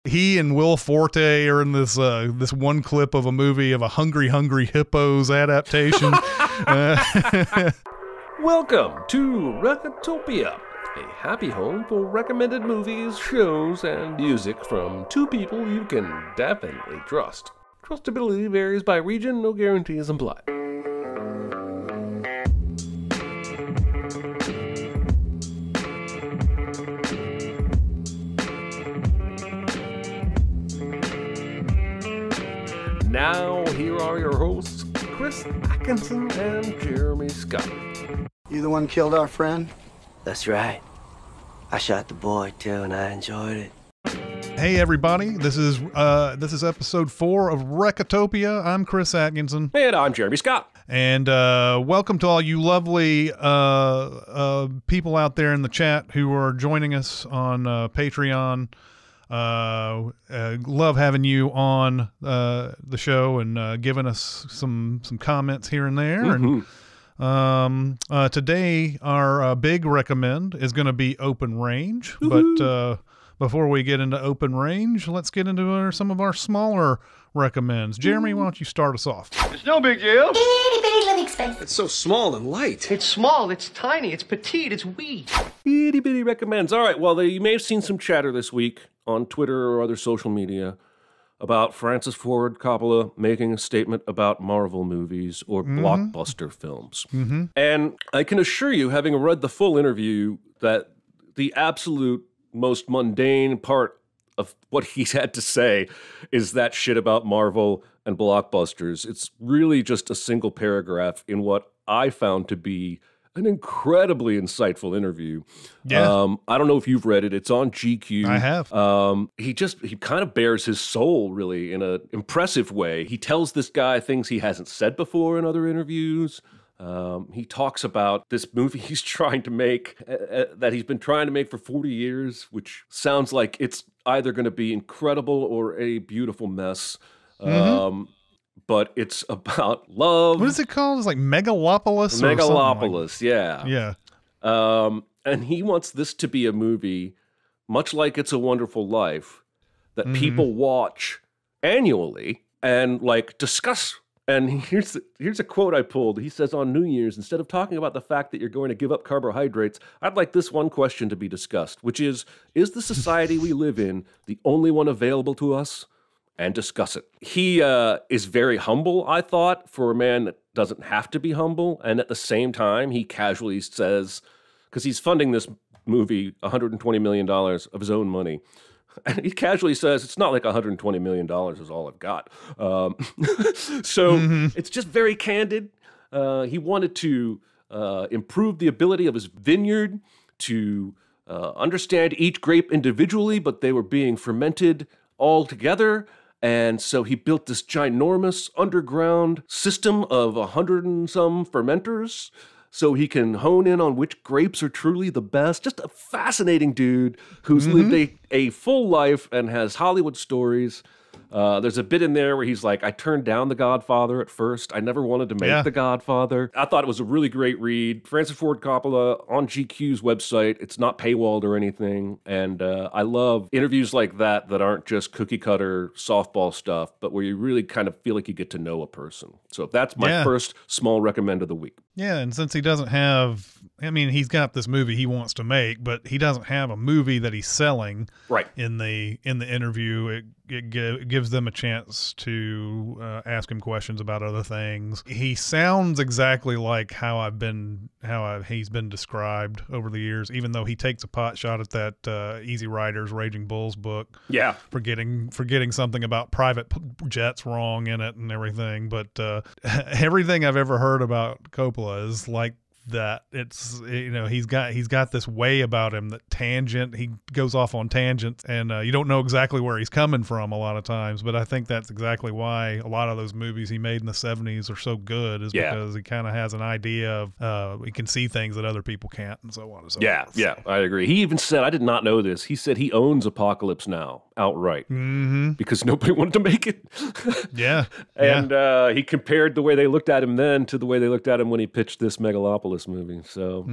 he and Will Forte are in this this one clip of a movie of a Hungry Hungry Hippos adaptation. Welcome to Recotopia, a happy home for recommended movies, shows, and music from two people you can definitely trust. Trustability varies by region, no guarantees implied. Now, here are your hosts, Chris Atkinson and Jeremy Scott. You the one killed our friend? That's right. I shot the boy too, and I enjoyed it. Hey everybody, this is episode 4 of Recotopia. I'm Chris Atkinson. And I'm Jeremy Scott. And welcome to all you lovely people out there in the chat who are joining us on Patreon. Love having you on the show and giving us some comments here and there. And today our big recommend is going to be Open Range. But before we get into Open Range, let's get into some of our smaller recommends. Jeremy, why don't you start us off? It's no big deal. Itty bitty living space. It's so small and light. It's small, it's tiny, it's petite, it's wee. Itty bitty recommends. All right, well, you may have seen some chatter this week on Twitter or other social media about Francis Ford Coppola making a statement about Marvel movies or blockbuster films. And I can assure you, having read the full interview, that the absolute most mundane part of what he's had to say is that shit about Marvel and blockbusters. It's really just a single paragraph in what I found to be an incredibly insightful interview. Yeah. I don't know if you've read it. It's on GQ. I have. He kind of bears his soul really in an impressive way. He tells this guy things he hasn't said before in other interviews. He talks about this movie he's trying to make, that he's been trying to make for 40 years, which sounds like it's either going to be incredible or a beautiful mess. But it's about love. What is it called? It's like Megalopolis or Megalopolis, something like... yeah. Yeah. And he wants this to be a movie, much like It's a Wonderful Life, that people watch annually and like discuss. And here's a quote I pulled. He says, on New Year's, instead of talking about the fact that you're going to give up carbohydrates, I'd like this one question to be discussed, which is the society we live in the only one available to us? And discuss it. He is very humble, I thought, for a man that doesn't have to be humble. And at the same time, he casually says, because he's funding this movie $120 million of his own money. And he casually says, it's not like $120 million is all I've got. It's just very candid. He wanted to improve the ability of his vineyard to understand each grape individually, but they were being fermented all together. And so he built this ginormous underground system of 100 and some fermenters so he can hone in on which grapes are truly the best. Just a fascinating dude who's lived a full life and has Hollywood stories. There's a bit in there where he's like, I turned down The Godfather at first. I never wanted to make The Godfather. I thought it was a really great read. Francis Ford Coppola on GQ's website. It's not paywalled or anything. And I love interviews like that aren't just cookie cutter softball stuff, but where you really kind of feel like you get to know a person. So that's my first small recommend of the week. Yeah, and since he doesn't have, I mean, he's got this movie he wants to make, but he doesn't have a movie that he's selling. Right. In the interview, it gives them a chance to ask him questions about other things. He sounds exactly like how he's been described over the years, even though he takes a pot shot at that Easy Riders Raging Bulls book. Yeah. Forgetting something about private jets wrong in it and everything. But everything I've ever heard about Coppola is like that. It's, you know, he's got this way about him that he goes off on tangents, and you don't know exactly where he's coming from a lot of times, but I think that's exactly why a lot of those movies he made in the 70s are so good, is because he kind of has an idea of he can see things that other people can't, and so on and so forth. Yeah, I agree. He even said, I did not know this, he said he owns Apocalypse Now, outright because nobody wanted to make it. Yeah. And he compared the way they looked at him then to the way they looked at him when he pitched this Megalopolis movie. So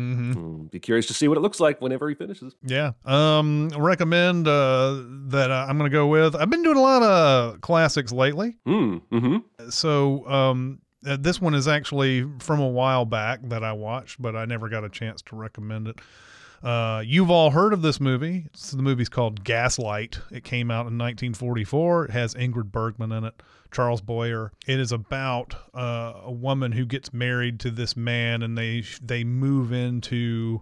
be curious to see what it looks like whenever he finishes. Yeah. Recommend that I'm going to go with. I've been doing a lot of classics lately. So this one is actually from a while back that I watched, but I never got a chance to recommend it. You've all heard of this movie. The movie's called Gaslight. It came out in 1944. It has Ingrid Bergman in it, Charles Boyer. It is about a woman who gets married to this man, and they move into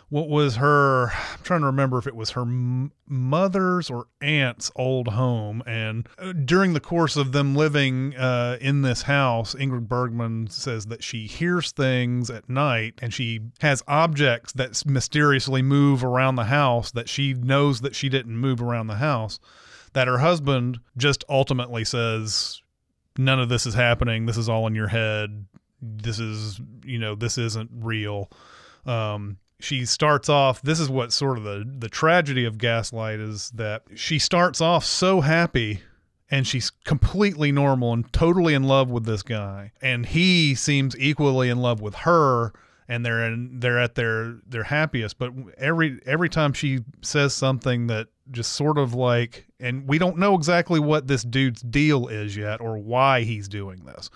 what was her, I'm trying to remember if it was her mother's or aunt's old home. And during the course of them living in this house, Ingrid Bergman says that she hears things at night, and she has objects that mysteriously move around the house that she knows that she didn't move around the house, that her husband just ultimately says, none of this is happening. This is all in your head. This is, this isn't real. She starts off, this is what sort of the tragedy of Gaslight is, that she starts off so happy and she's completely normal and totally in love with this guy. And he seems equally in love with her, and they're at their happiest. But every time she says something that just sort of like, and we don't know exactly what this dude's deal is yet or why he's doing this.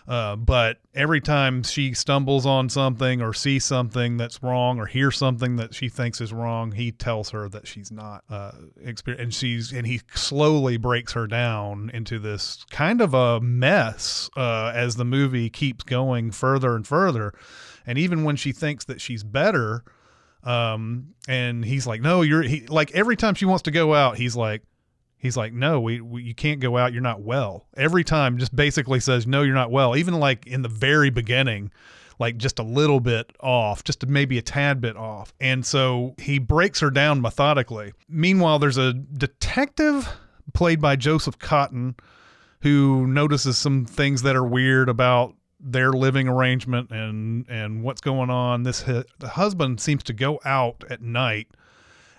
But every time she stumbles on something or sees something that's wrong or hears something that she thinks is wrong, he tells her that she's not and he slowly breaks her down into this kind of a mess as the movie keeps going further and further. And even when she thinks that she's better, and he's like, no, like every time she wants to go out, he's like, no, you can't go out. You're not well. Every time just basically says, no, you're not well. Even like in the very beginning, like just a little bit off, just maybe a tad bit off. And so he breaks her down methodically. Meanwhile, there's a detective played by Joseph Cotton who notices some things that are weird about their living arrangement and what's going on. The husband seems to go out at night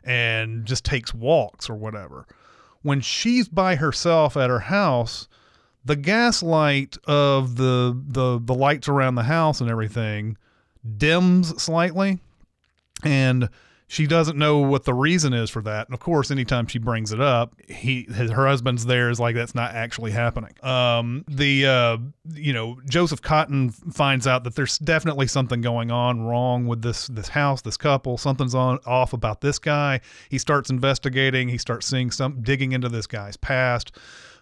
and just takes walks or whatever. When she's by herself at her house, the gaslight of the lights around the house and everything dims slightly, and she doesn't know what the reason is for that. And of course, anytime she brings it up, her husband's there is like, that's not actually happening. Joseph Cotton finds out that there's definitely something going on wrong with this house, this couple. Something's off about this guy. He starts investigating. He starts seeing digging into this guy's past.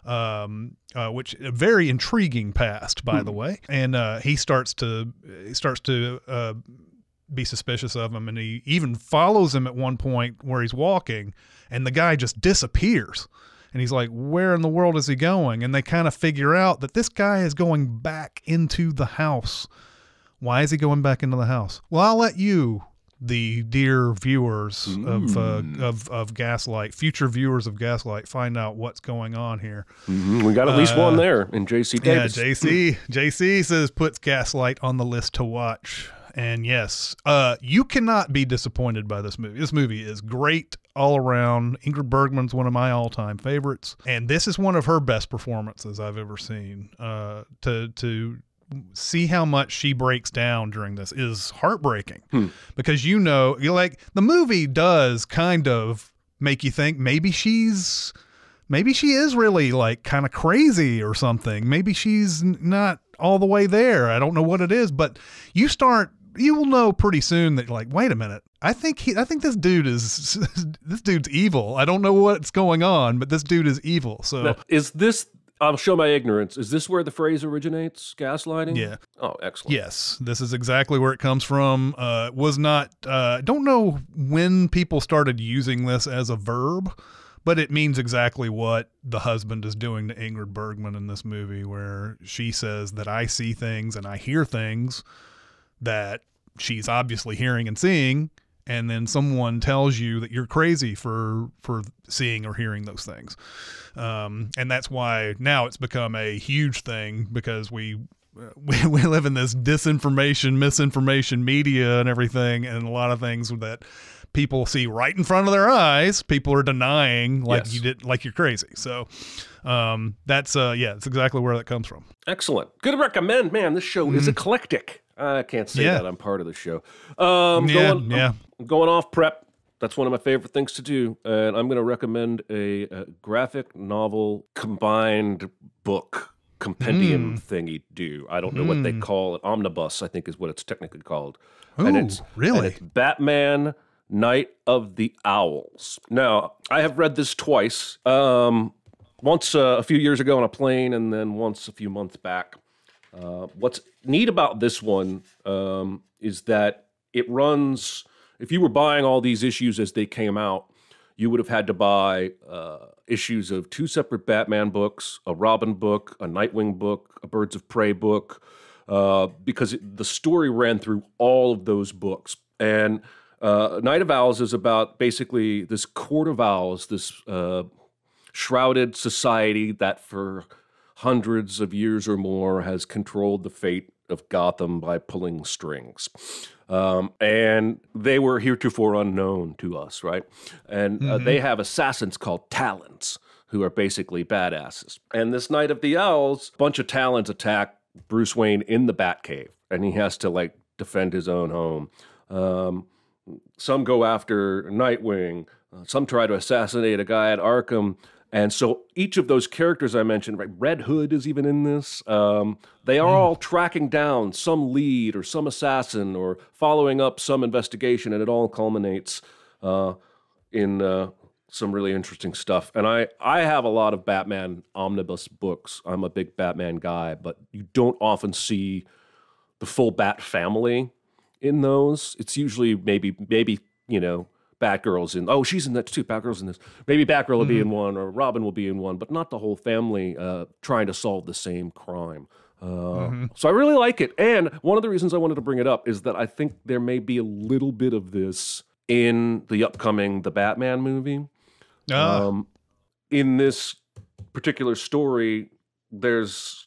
Which a very intriguing past, by the way. And he starts to be suspicious of him, and he even follows him at one point where he's walking, and the guy just disappears, and he's like, where in the world is he going? And they kind of figure out that this guy is going back into the house. Why is he going back into the house? Well, I'll let you, the dear viewers of Gaslight, future viewers of Gaslight, find out what's going on here. We got at least one there in JC Davis. Yeah, JC says puts Gaslight on the list to watch. And yes, you cannot be disappointed by this movie. This movie is great all around. Ingrid Bergman's one of my all-time favorites, and this is one of her best performances I've ever seen. To see how much she breaks down during this is heartbreaking, because the movie does kind of make you think maybe she is really like kind of crazy or something. Maybe she's not all the way there. I don't know what it is, but you will know pretty soon that, like, wait a minute, I think this dude's evil. I don't know what's going on, but this dude is evil. So now, is this, I'll show my ignorance, is this where the phrase originates, gaslighting? Yeah. Oh, excellent. Yes, this is exactly where it comes from. Was not, don't know when people started using this as a verb, but it means exactly what the husband is doing to Ingrid Bergman in this movie, where she says that I see things and I hear things that she's obviously hearing and seeing, and then someone tells you that you're crazy for seeing or hearing those things. And that's why now it's become a huge thing, because we live in this misinformation media and everything, and a lot of things that people see right in front of their eyes, people are denying like Yes. you did, like you're crazy. So that's that's exactly where that comes from. Excellent. Good recommend, man. This show is eclectic. I can't say that I'm part of the show. I'm Going off prep. That's one of my favorite things to do, and I'm going to recommend a graphic novel combined book compendium thingy do. I don't know what they call it. Omnibus, I think, is what it's technically called. Ooh, really? And it's Batman Night of the Owls. Now, I have read this twice. Once a few years ago on a plane, and then once a few months back. What's neat about this one is that it runs... If you were buying all these issues as they came out, you would have had to buy issues of 2 separate Batman books, a Robin book, a Nightwing book, a Birds of Prey book, because the story ran through all of those books. And Night of Owls is about basically this court of owls, this shrouded society that for hundreds of years or more has controlled the fate of Gotham by pulling strings. And they were heretofore unknown to us, right? And they have assassins called Talons, who are basically badasses. And this Night of the Owls, a bunch of Talons attack Bruce Wayne in the Batcave, and he has to, like, defend his own home. Some go after Nightwing. Some try to assassinate a guy at Arkham. And so each of those characters I mentioned, right, Red Hood is even in this, they are all tracking down some lead or some assassin or following up some investigation, and it all culminates in some really interesting stuff. And I have a lot of Batman omnibus books. I'm a big Batman guy, but you don't often see the full Bat family in those. It's usually maybe you know, Batgirl's in. Oh, she's in that too. Batgirl's in this. Maybe Batgirl will be in one, or Robin will be in one, but not the whole family trying to solve the same crime. So I really like it. And one of the reasons I wanted to bring it up is that I think there may be a little bit of this in the upcoming The Batman movie. In this particular story, there's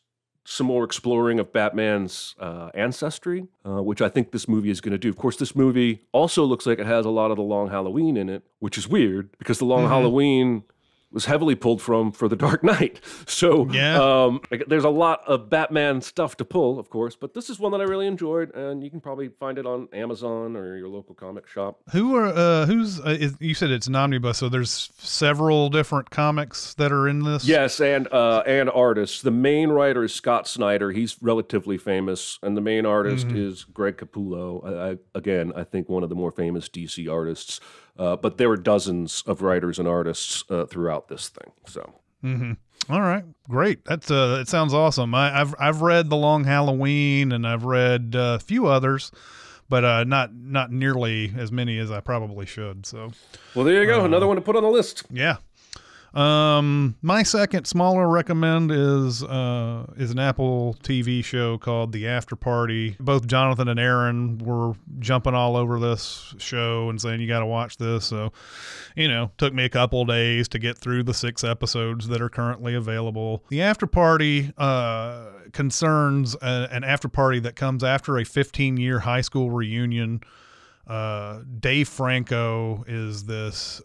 some more exploring of Batman's ancestry, which I think this movie is going to do. Of course, this movie also looks like it has a lot of The Long Halloween in it, which is weird because The Long Halloween was heavily pulled from for The Dark Knight. So there's a lot of Batman stuff to pull, of course, but this is one that I really enjoyed, and you can probably find it on Amazon or your local comic shop. You said it's an omnibus, so there's several different comics that are in this? Yes, and artists. The main writer is Scott Snyder. He's relatively famous, and the main artist is Greg Capullo. I think one of the more famous DC artists. But there were dozens of writers and artists throughout this thing. So, all right, great. That's it sounds awesome. I've read The Long Halloween, and I've read a few others, but not nearly as many as I probably should. So, well, there you go. Another one to put on the list. Yeah. My second smaller recommend is an Apple TV show called The Afterparty. Both Jonathan and Aaron were jumping all over this show and saying, you got to watch this. So, took me a couple of days to get through the 6 episodes that are currently available. The Afterparty, concerns an afterparty that comes after a 15-year high school reunion. Dave Franco is this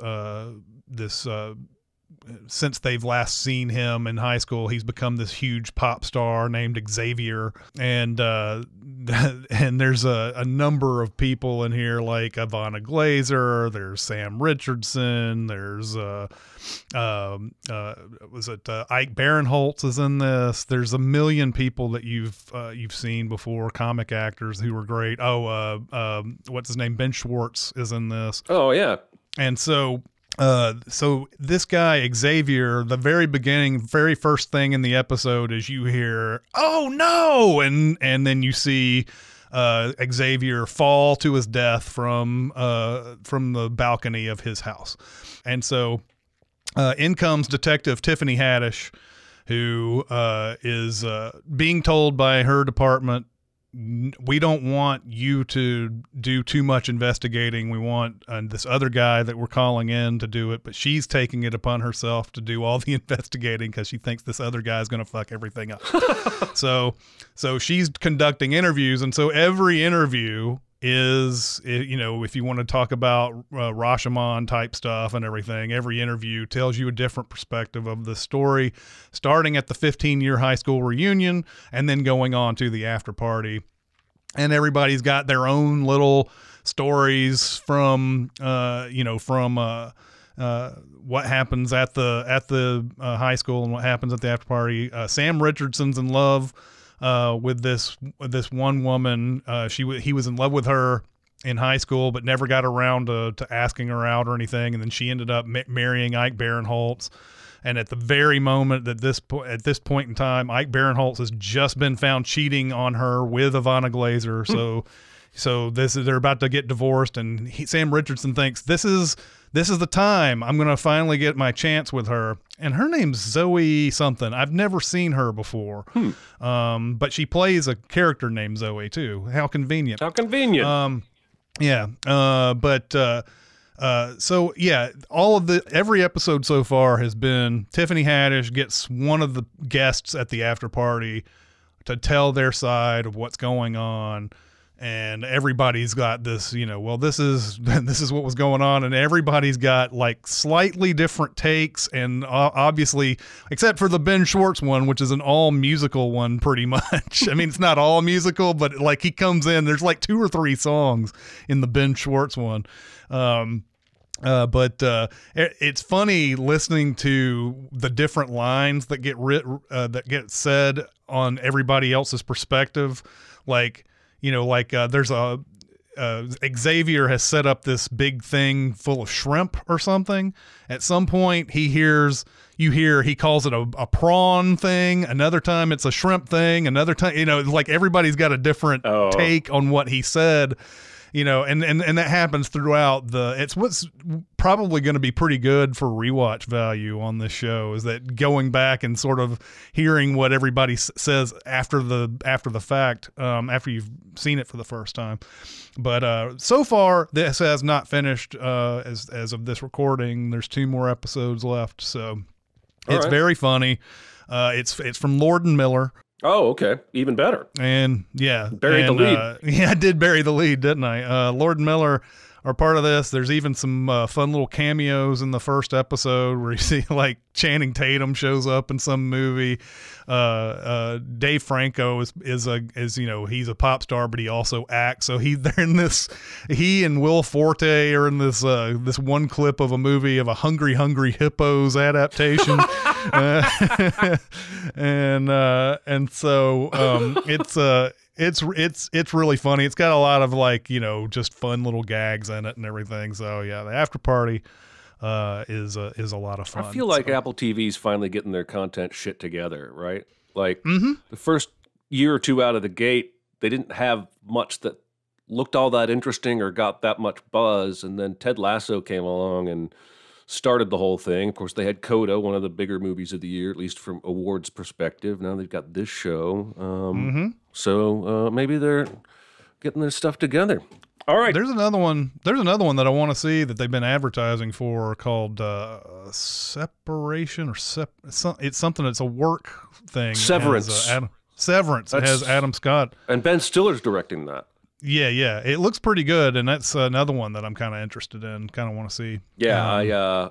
since they've last seen him in high school, he's become this huge pop star named Xavier. And there's a number of people in here like Ivana Glazer, there's Sam Richardson, there's Ike Barinholtz is in this. There's a million people that you've seen before, comic actors who were great. What's his name? Ben Schwartz is in this. Oh yeah. And so this guy, Xavier, the very first thing in the episode is you hear, "Oh no!" and then you see Xavier fall to his death from the balcony of his house. And so in comes Detective Tiffany Haddish, who is being told by her department, we don't want you to do too much investigating. We want this other guy that we're calling in to do it, but she's taking it upon herself to do all the investigating because she thinks this other guy is going to fuck everything up. So she's conducting interviews, and so every interview is, you know, if you want to talk about Rashomon type stuff and everything, every interview tells you a different perspective of the story, starting at the 15-year high school reunion and then going on to the after party. And everybody's got their own little stories from, you know, from what happens at the high school and what happens at the after party. Sam Richardson's in love with this one woman. He was in love with her in high school, but never got around to asking her out or anything. And then she ended up marrying Ike Barinholtz. And at the very moment that at this point in time, Ike Barinholtz has just been found cheating on her with Ivana Glazer. So they're about to get divorced, and Sam Richardson thinks this is the time I'm going to finally get my chance with her. And her name's Zoe something. I've never seen her before. But she plays a character named Zoe too. How convenient. How convenient. Yeah. So yeah, every episode so far has been Tiffany Haddish gets one of the guests at the after party to tell their side of what's going on. And everybody's got this, you know, well, this is what was going on. And everybody's got like slightly different takes. And obviously, except for the Ben Schwartz one, which is an all musical one pretty much. I mean, it's not all musical, but like he comes in, there's like 2 or 3 songs in the Ben Schwartz one. But it's funny listening to the different lines that get said on everybody else's perspective. Like, you know, like there's Xavier has set up this big thing full of shrimp or something. At some point he calls it a prawn thing. Another time it's a shrimp thing. Another time, you know, like everybody's got a different take on what he said. You know, and that happens throughout it's what's probably going to be pretty good for rewatch value on this show is that going back and sort of hearing what everybody says after the fact, after you've seen it for the first time. But so far this has not finished as of this recording. There's 2 more episodes left, so it's very funny. It's from Lord and Miller. Oh, okay. Even better. And yeah. Buried the lead. Yeah, I did bury the lead, didn't I? Lord and Miller are part of this. There's even some fun little cameos in the first episode where you see like Channing Tatum shows up in some movie. Dave Franco is you know, he's a pop star, but he also acts. So he and Will Forte are in this one clip of a movie of a Hungry Hippos adaptation. And so it's really funny. It's got a lot of like, you know, just fun little gags in it and everything. So yeah, the after party is a lot of fun. I feel like Apple TV's finally getting their content shit together, right? Like the first year or 2 out of the gate, they didn't have much that looked all that interesting or got that much buzz, and then Ted Lasso came along and started the whole thing. Of course, they had Coda, one of the bigger movies of the year, at least from awards perspective. Now they've got this show. So maybe they're getting their stuff together. All right. There's another one that I want to see that they've been advertising for called Separation or it's something that's a work thing. Severance. Severance. It has Adam Scott. And Ben Stiller's directing that. Yeah. It looks pretty good, and that's another one that I'm kind of interested in, kind of want to see. Yeah,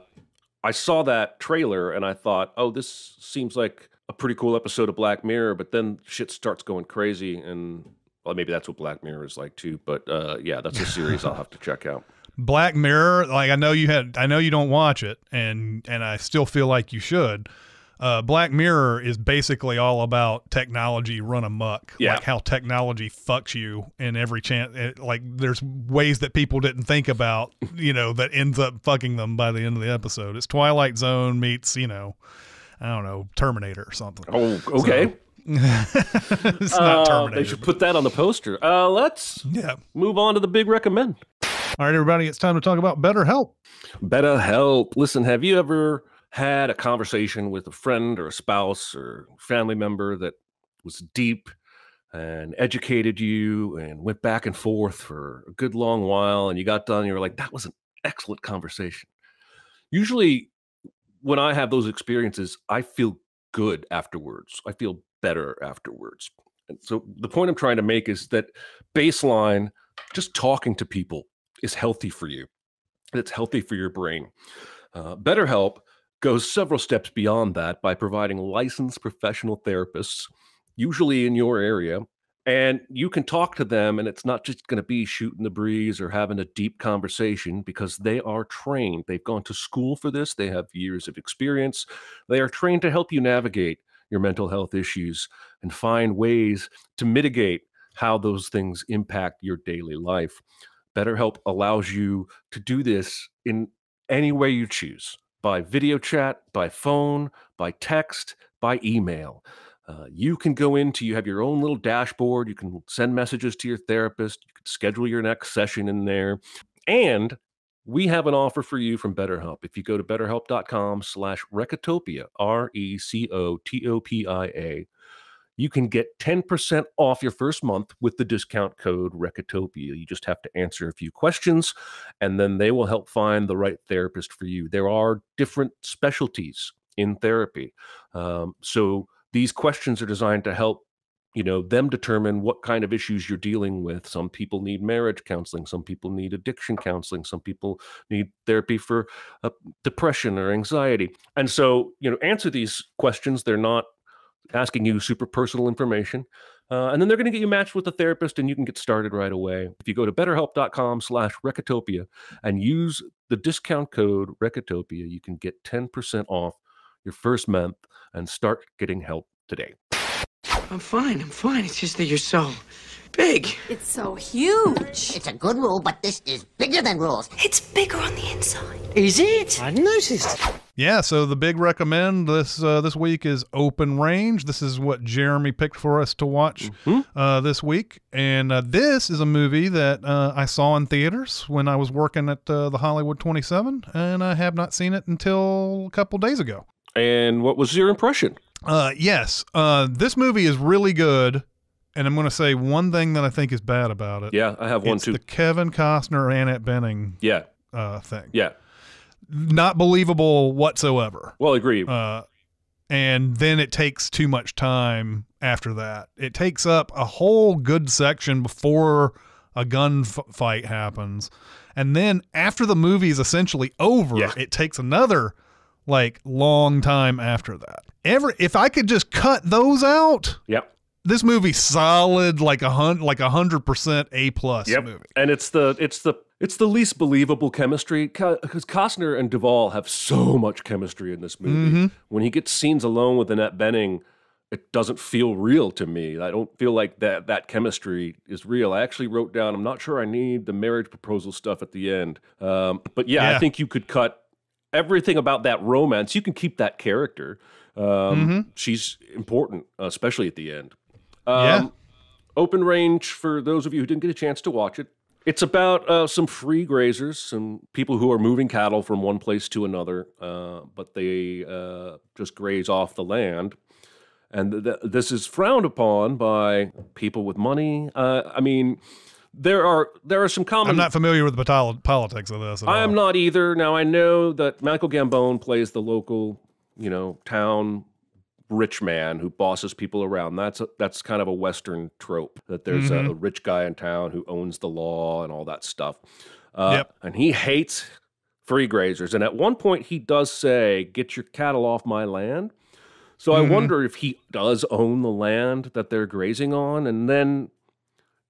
I saw that trailer, and I thought, oh, this seems like a pretty cool episode of Black Mirror, but then shit starts going crazy, and well, maybe that's what Black Mirror is like too. But yeah, that's a series I'll have to check out. Black Mirror, like I know you don't watch it, and I still feel like you should. Black Mirror is basically all about technology run amok, like how technology fucks you in every chance. Like there's ways that people didn't think about, you know, that ends up fucking them by the end of the episode. It's Twilight Zone meets, you know, I don't know, Terminator or something. Oh, okay. So, it's not Terminator. They should put that on the poster. Let's move on to the big recommend. All right, everybody, it's time to talk about BetterHelp. BetterHelp. Listen, have you ever had a conversation with a friend or a spouse or family member that was deep and educated you and went back and forth for a good long while, and you got done and you were like, that was an excellent conversation? Usually when I have those experiences, I feel good afterwards. I feel better afterwards. And so the point I'm trying to make is that baseline, just talking to people is healthy for you. It's healthy for your brain. BetterHelp goes several steps beyond that by providing licensed professional therapists, usually in your area, and you can talk to them, and it's not just going to be shooting the breeze or having a deep conversation, because they are trained. They've gone to school for this. They have years of experience. They are trained to help you navigate your mental health issues and find ways to mitigate how those things impact your daily life. BetterHelp allows you to do this in any way you choose, by video chat, by phone, by text, by email. You can go into, you have your own little dashboard. You can send messages to your therapist. You can schedule your next session in there. And we have an offer for you from BetterHelp. If you go to betterhelp.com/Recotopia, Recotopia, you can get 10% off your first month with the discount code Recotopia. You just have to answer a few questions, and then they will help find the right therapist for you. There are different specialties in therapy. So these questions are designed to help them determine what kind of issues you're dealing with. Some people need marriage counseling. Some people need addiction counseling. Some people need therapy for depression or anxiety. And so, answer these questions. They're not asking you super personal information. And then they're going to get you matched with a therapist, and you can get started right away. If you go to betterhelp.com/Recotopia and use the discount code Recotopia, you can get 10% off your first month and start getting help today. I'm fine. It's just that you're so big. It's so huge. It's a good rule, but this is bigger than rules. It's bigger on the inside. Is it? I noticed. Yeah, so the big recommend this week is Open Range. This is what Jeremy picked for us to watch this week. And this is a movie that I saw in theaters when I was working at the Hollywood 27, and I have not seen it until a couple days ago. And what was your impression? Yes, this movie is really good, and I'm going to say one thing that I think is bad about it. Yeah, I have one too. It's the Kevin Costner, Annette Bening thing. Yeah. Not believable whatsoever. Well, agreed. And then it takes too much time after that. It takes up a whole good section before a gunfight happens. And then after the movie is essentially over, it takes another long time after that. If I could just cut those out, this movie's solid, 100% A+ movie. And it's the least believable chemistry, because Costner and Duvall have so much chemistry in this movie. When he gets scenes alone with Annette Bening, it doesn't feel real to me. I don't feel like that chemistry is real. I actually wrote down, I'm not sure I need the marriage proposal stuff at the end. But I think you could cut everything about that romance. You can keep that character. She's important, especially at the end. Open Range, for those of you who didn't get a chance to watch it, it's about some free grazers, some people who are moving cattle from one place to another, but they just graze off the land. And this is frowned upon by people with money. I mean, there are some common... I'm not familiar with the politics of this at all. I'm not either. Now, I know that Michael Gambon plays the local, town rich man who bosses people around. That's kind of a Western trope, that there's a rich guy in town who owns the law and all that stuff. And he hates free grazers. And at one point he does say, "Get your cattle off my land." So I wonder if he does own the land that they're grazing on, and then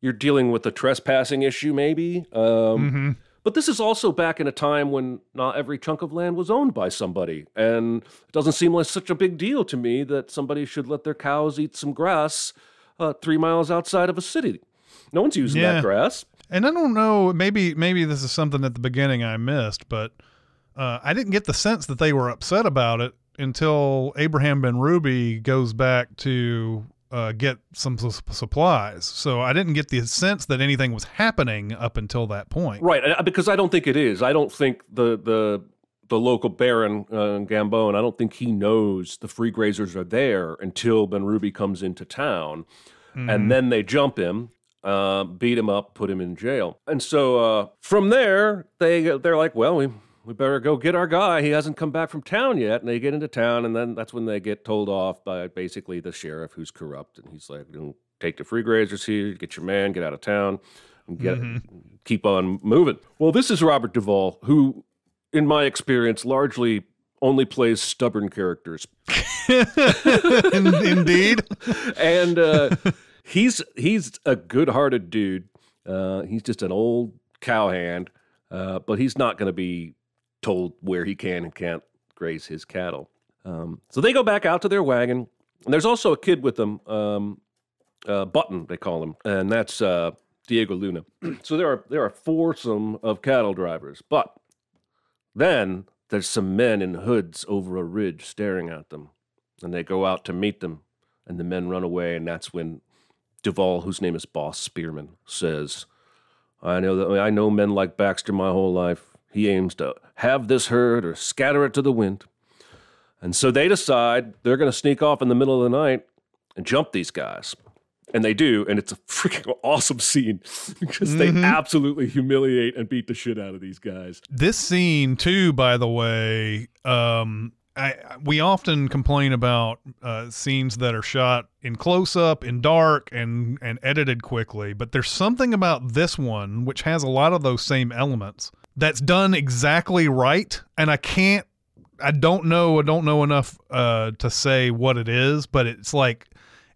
you're dealing with a trespassing issue maybe. But this is also back in a time when not every chunk of land was owned by somebody. And it doesn't seem like such a big deal to me that somebody should let their cows eat some grass 3 miles outside of a city. No one's using that grass. And I don't know, maybe this is something at the beginning I missed, but I didn't get the sense that they were upset about it until Abraham Ben Ruby goes back to get some supplies. So I didn't get the sense that anything was happening up until that point. Right, because I don't think it is. I don't think the local Baron Gambon, I don't think he knows the free grazers are there until Ben Ruby comes into town. And then they jump him, beat him up, put him in jail. And so from there, they're like, well, we better go get our guy. He hasn't come back from town yet. And they get into town, and then that's when they get told off by basically the sheriff, who's corrupt. And he's like, take the free grazers here, get your man, get out of town. and keep on moving. Well, this is Robert Duvall, who, in my experience, largely only plays stubborn characters. Indeed. And he's a good-hearted dude. He's just an old cowhand, but he's not going to be told where he can and can't graze his cattle. So they go back out to their wagon, and there's also a kid with them, Button, they call him, and that's Diego Luna. So there are foursome of cattle drivers, but then there's some men in hoods over a ridge staring at them, and they go out to meet them, and the men run away, and that's when Duvall, whose name is Boss Spearman, says, I know men like Baxter my whole life. He aims to have this herd or scatter it to the wind. And so they decide they're going to sneak off in the middle of the night and jump these guys. And they do, and it's a freaking awesome scene because they absolutely humiliate and beat the shit out of these guys. This scene, too, by the way, we often complain about scenes that are shot in close-up, in dark, and edited quickly. But there's something about this one, which has a lot of those same elements, that's done exactly right. And I don't know enough to say what it is, but it's like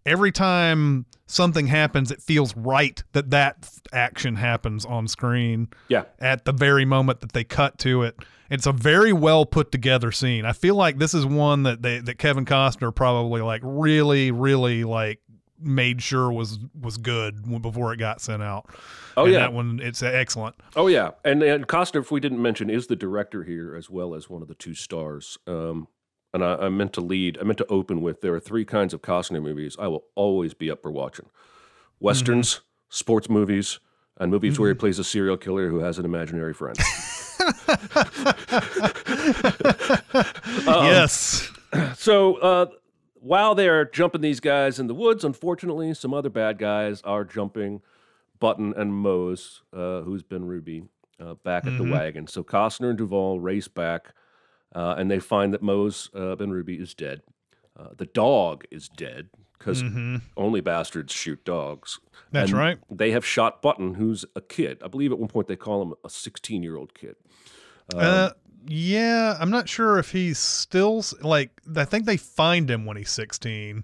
every time something happens, it feels right that action happens on screen. Yeah. At the very moment that they cut to it. It's a very well put together scene. I feel like this is one that Kevin Costner probably like really, really like made sure was good before it got sent out. Oh, and yeah. That one, it's excellent. Oh, yeah. And Costner, if we didn't mention, is the director here as well as one of the two stars. And I meant to open with, there are three kinds of Costner movies I will always be up for watching. Westerns, sports movies, and movies where he plays a serial killer who has an imaginary friend. Yes. So while they're jumping these guys in the woods, unfortunately, some other bad guys are jumping Button and Mose, who's been Ruby, back at the wagon. So Costner and Duvall race back. And they find that Mose Ben Ruby is dead. The dog is dead because only bastards shoot dogs. That's and right. They have shot Button, who's a kid. I believe at one point they call him a 16-year-old kid. Yeah, I'm not sure if he's still like. I think they find him when he's 16.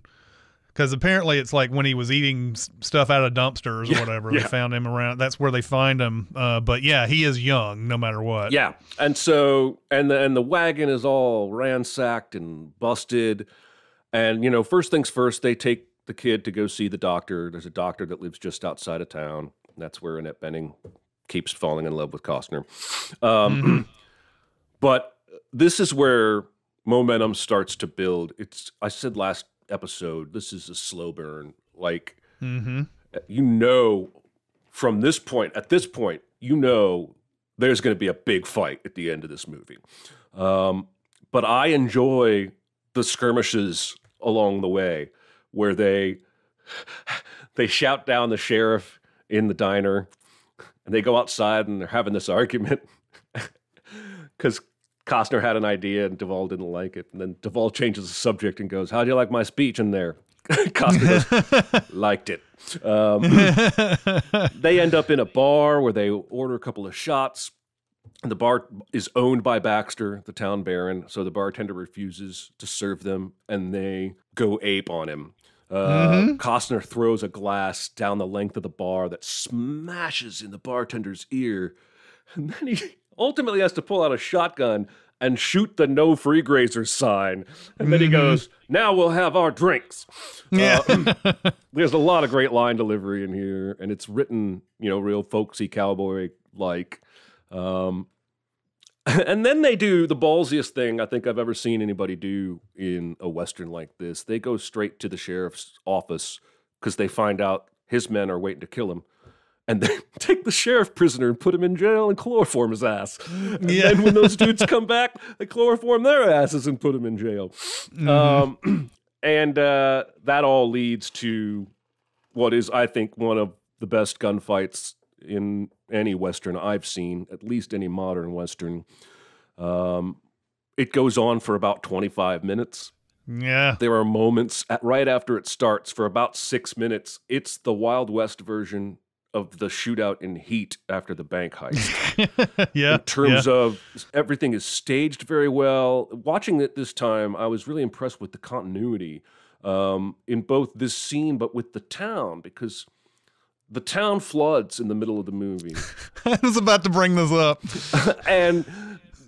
Because apparently it's like when he was eating stuff out of dumpsters or whatever, they found him around. That's where they find him. But yeah, he is young no matter what. Yeah, and so and the wagon is all ransacked and busted. And first things first, they take the kid to go see the doctor. There's a doctor that lives just outside of town. That's where Annette Bening keeps falling in love with Costner. But this is where momentum starts to build. I said last episode, this is a slow burn. Like, from this point, at this point, there's going to be a big fight at the end of this movie. But I enjoy the skirmishes along the way where they shout down the sheriff in the diner and they go outside and they're having this argument because Costner had an idea and Duvall didn't like it. And then Duvall changes the subject and goes, "How do you like my speech in there?" Costner goes, "Liked it." They end up in a bar where they order a couple of shots. And the bar is owned by Baxter, the town baron. So the bartender refuses to serve them and they go ape on him. Costner throws a glass down the length of the bar that smashes in the bartender's ear. And then he ultimately has to pull out a shotgun and shoot the no free grazers sign. And then he goes, "Now we'll have our drinks." Yeah. There's a lot of great line delivery in here, and it's written, real folksy cowboy-like. And then they do the ballsiest thing I think I've ever seen anybody do in a Western like this. They go straight to the sheriff's office because they find out his men are waiting to kill him. And they take the sheriff prisoner and put him in jail and chloroform his ass. And then when those dudes come back, they chloroform their asses and put him in jail. And that all leads to what is, I think, one of the best gunfights in any Western I've seen, at least any modern Western. It goes on for about 25 minutes. Yeah. There are moments right after it starts for about 6 minutes. It's the Wild West version of the shootout in Heat after the bank heist. Yeah. In terms of everything is staged very well. Watching it this time, I was really impressed with the continuity in both this scene, but with the town, because the town floods in the middle of the movie. I was about to bring this up. And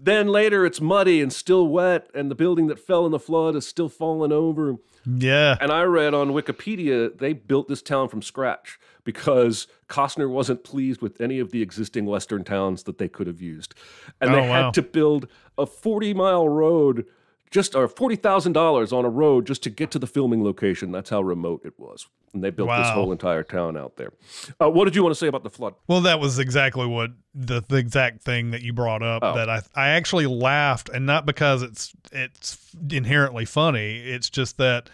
then later it's muddy and still wet, and the building that fell in the flood is still falling over. Yeah. And I read on Wikipedia they built this town from scratch because Costner wasn't pleased with any of the existing Western towns that they could have used. And they had to build a 40-mile road, or $40,000 on a road just to get to the filming location. That's how remote it was. And they built this whole entire town out there. What did you want to say about the flood? Well, that was exactly what the exact thing that you brought up that I actually laughed, and not because it's inherently funny. It's just that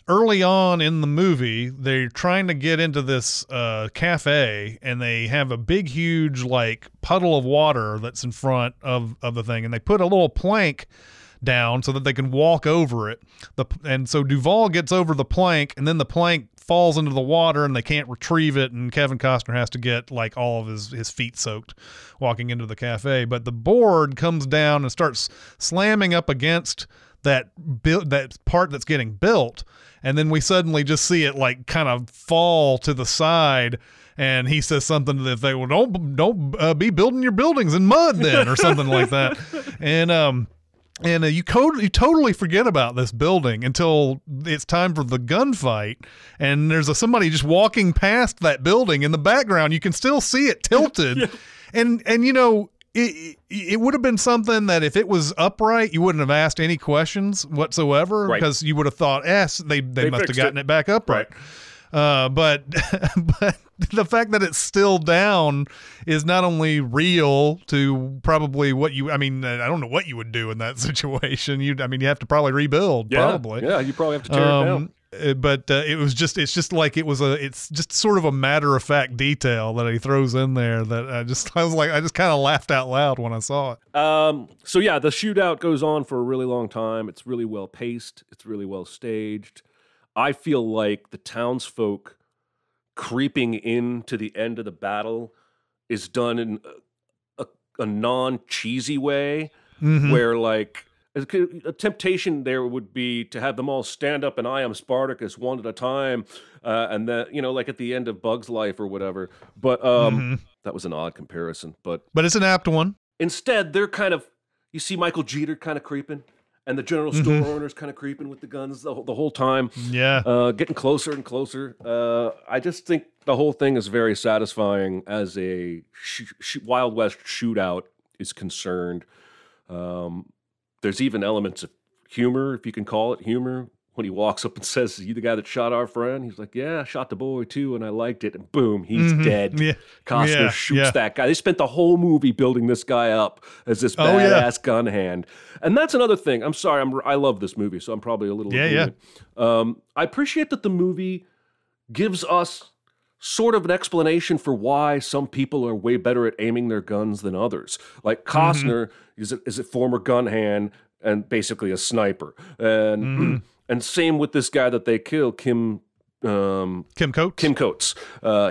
early on in the movie, they're trying to get into this cafe, and they have a big, huge like puddle of water that's in front of the thing, and they put a little plank down so that they can walk over it. And so Duvall gets over the plank, and then the plank falls into the water and they can't retrieve it, and Kevin Costner has to get like all of his feet soaked walking into the cafe. But the board comes down and starts slamming up against that part that's getting built, and then we suddenly just see it like kind of fall to the side, and he says something to the effect, well, don't be building your buildings in mud then, or something like that. And you totally forget about this building until it's time for the gunfight, and there's somebody just walking past that building in the background. You can still see it tilted, yeah. and you know, it would have been something that if it was upright, you wouldn't have asked any questions whatsoever, because you would have thought, they must have gotten it back upright. Right. But the fact that it's still down is not only real to probably I don't know what you would do in that situation. You have to probably rebuild, probably. Yeah, you probably have to tear it down. But it's just like it's just sort of a matter of fact detail that he throws in there that I just kind of laughed out loud when I saw it. So yeah, the shootout goes on for a really long time. It's really well paced. It's really well staged. I feel like the townsfolk creeping into the end of the battle is done in a non-cheesy way, where like a temptation there would be to have them all stand up and I am Spartacus one at a time, and then like at the end of Bug's Life or whatever. But that was an odd comparison. But it's an apt one. Instead, they're you see Michael Jeter kind of creeping. And the general store owner's kind of creeping with the guns the whole time. Yeah. Getting closer and closer. I just think the whole thing is very satisfying as a Wild West shootout is concerned. There's even elements of humor, if you can call it humor, when he walks up and says, "You the guy that shot our friend?" He's like, "Yeah, I shot the boy too, and I liked it." And boom, he's dead. Yeah. Costner shoots that guy. They spent the whole movie building this guy up as this badass gun hand. And that's another thing. I'm sorry, I love this movie, so I'm probably a little I appreciate that the movie gives us sort of an explanation for why some people are way better at aiming their guns than others. Like Costner is a former gun hand and basically a sniper. And and same with this guy that they kill, Kim Coates. Kim Coates.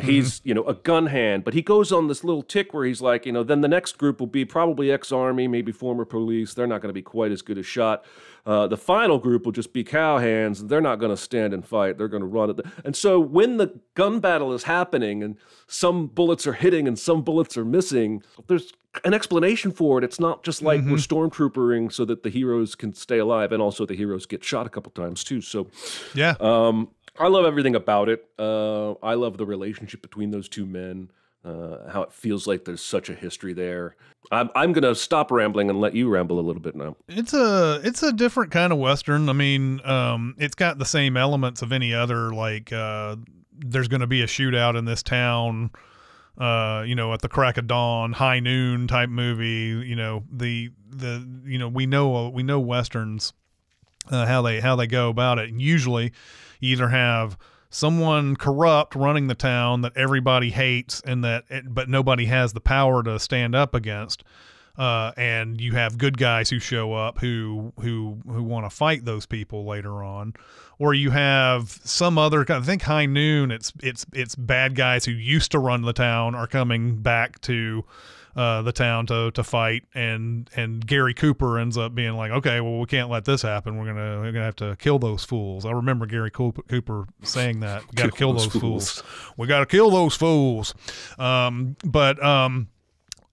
He's, a gun hand, but he goes on this little tick where he's like, then the next group will be probably ex-army, maybe former police. They're not going to be quite as good a shot. The final group will just be cowhands. They're not going to stand and fight. They're going to run it. And so when the gun battle is happening and some bullets are hitting and some bullets are missing, there's an explanation for it. It's not just like we're stormtroopering so that the heroes can stay alive, and also the heroes get shot a couple times too. So yeah. I love everything about it. I love the relationship between those two men, how it feels like there's such a history there. I'm going to stop rambling and let you ramble a little bit now. It's a different kind of Western. I mean, it's got the same elements of any other, like there's going to be a shootout in this town, at the crack of dawn, high noon type movie. We know Westerns, how they go about it. And usually you either have someone corrupt running the town that everybody hates but nobody has the power to stand up against, and you have good guys who show up who want to fight those people later on, or you have some other. I think High Noon. It's bad guys who used to run the town are coming back to the town to fight, and Gary Cooper ends up being like, okay, well, we can't let this happen. We're gonna have to kill those fools. I remember Gary Cooper saying that. We got to kill those fools. We got to kill those fools.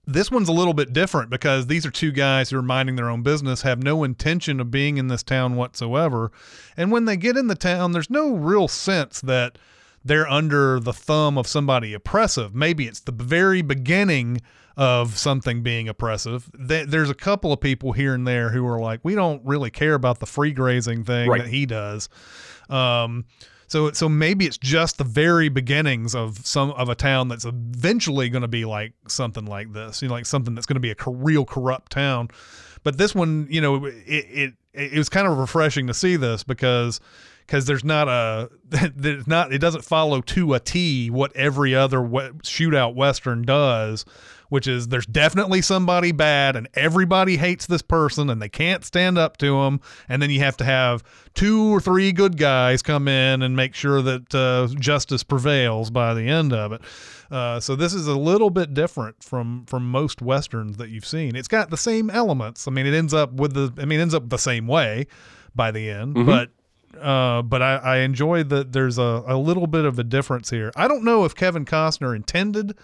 This one's a little bit different because these are two guys who are minding their own business, have no intention of being in this town whatsoever. And when they get in the town, there's no real sense that they're under the thumb of somebody oppressive. Maybe it's the very beginning of something being oppressive. There's a couple of people here and there who are like, we don't really care about the free grazing thing that he does. So maybe it's just the very beginnings of a town that's eventually going to be like something like this, like something that's going to be a real corrupt town. But this one, it was kind of refreshing to see this because it doesn't follow to a T what every other shootout Western does, which is there's definitely somebody bad and everybody hates this person and they can't stand up to them. And then you have to have 2 or 3 good guys come in and make sure that justice prevails by the end of it. So this is a little bit different from most Westerns that you've seen. It's got the same elements. I mean, it ends up the same way by the end, but I enjoy that there's a little bit of a difference here. I don't know if Kevin Costner intended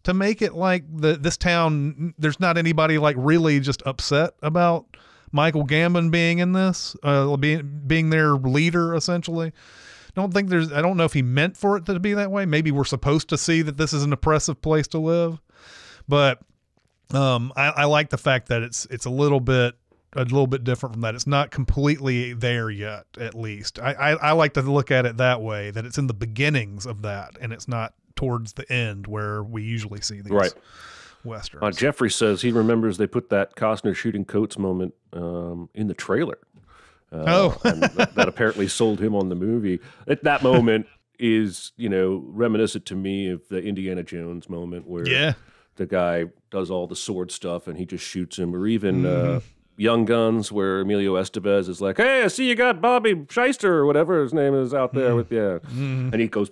to make it like this town, there's not anybody like really just upset about Michael Gambon being in this, being their leader essentially. I don't know if he meant for it to be that way. Maybe we're supposed to see that this is an oppressive place to live, but I like the fact that it's a little bit different from that. It's not completely there yet, at least. I like to look at it that way, that it's in the beginnings of that, and it's not towards the end where we usually see these Westerns. Jeffrey says he remembers they put that Costner shooting Coates moment in the trailer. And that apparently sold him on the movie. That moment is, reminiscent to me of the Indiana Jones moment where the guy does all the sword stuff and he just shoots him, or even Young Guns, where Emilio Estevez is like, hey, I see you got Bobby Shyster or whatever his name is out there with you. And he goes,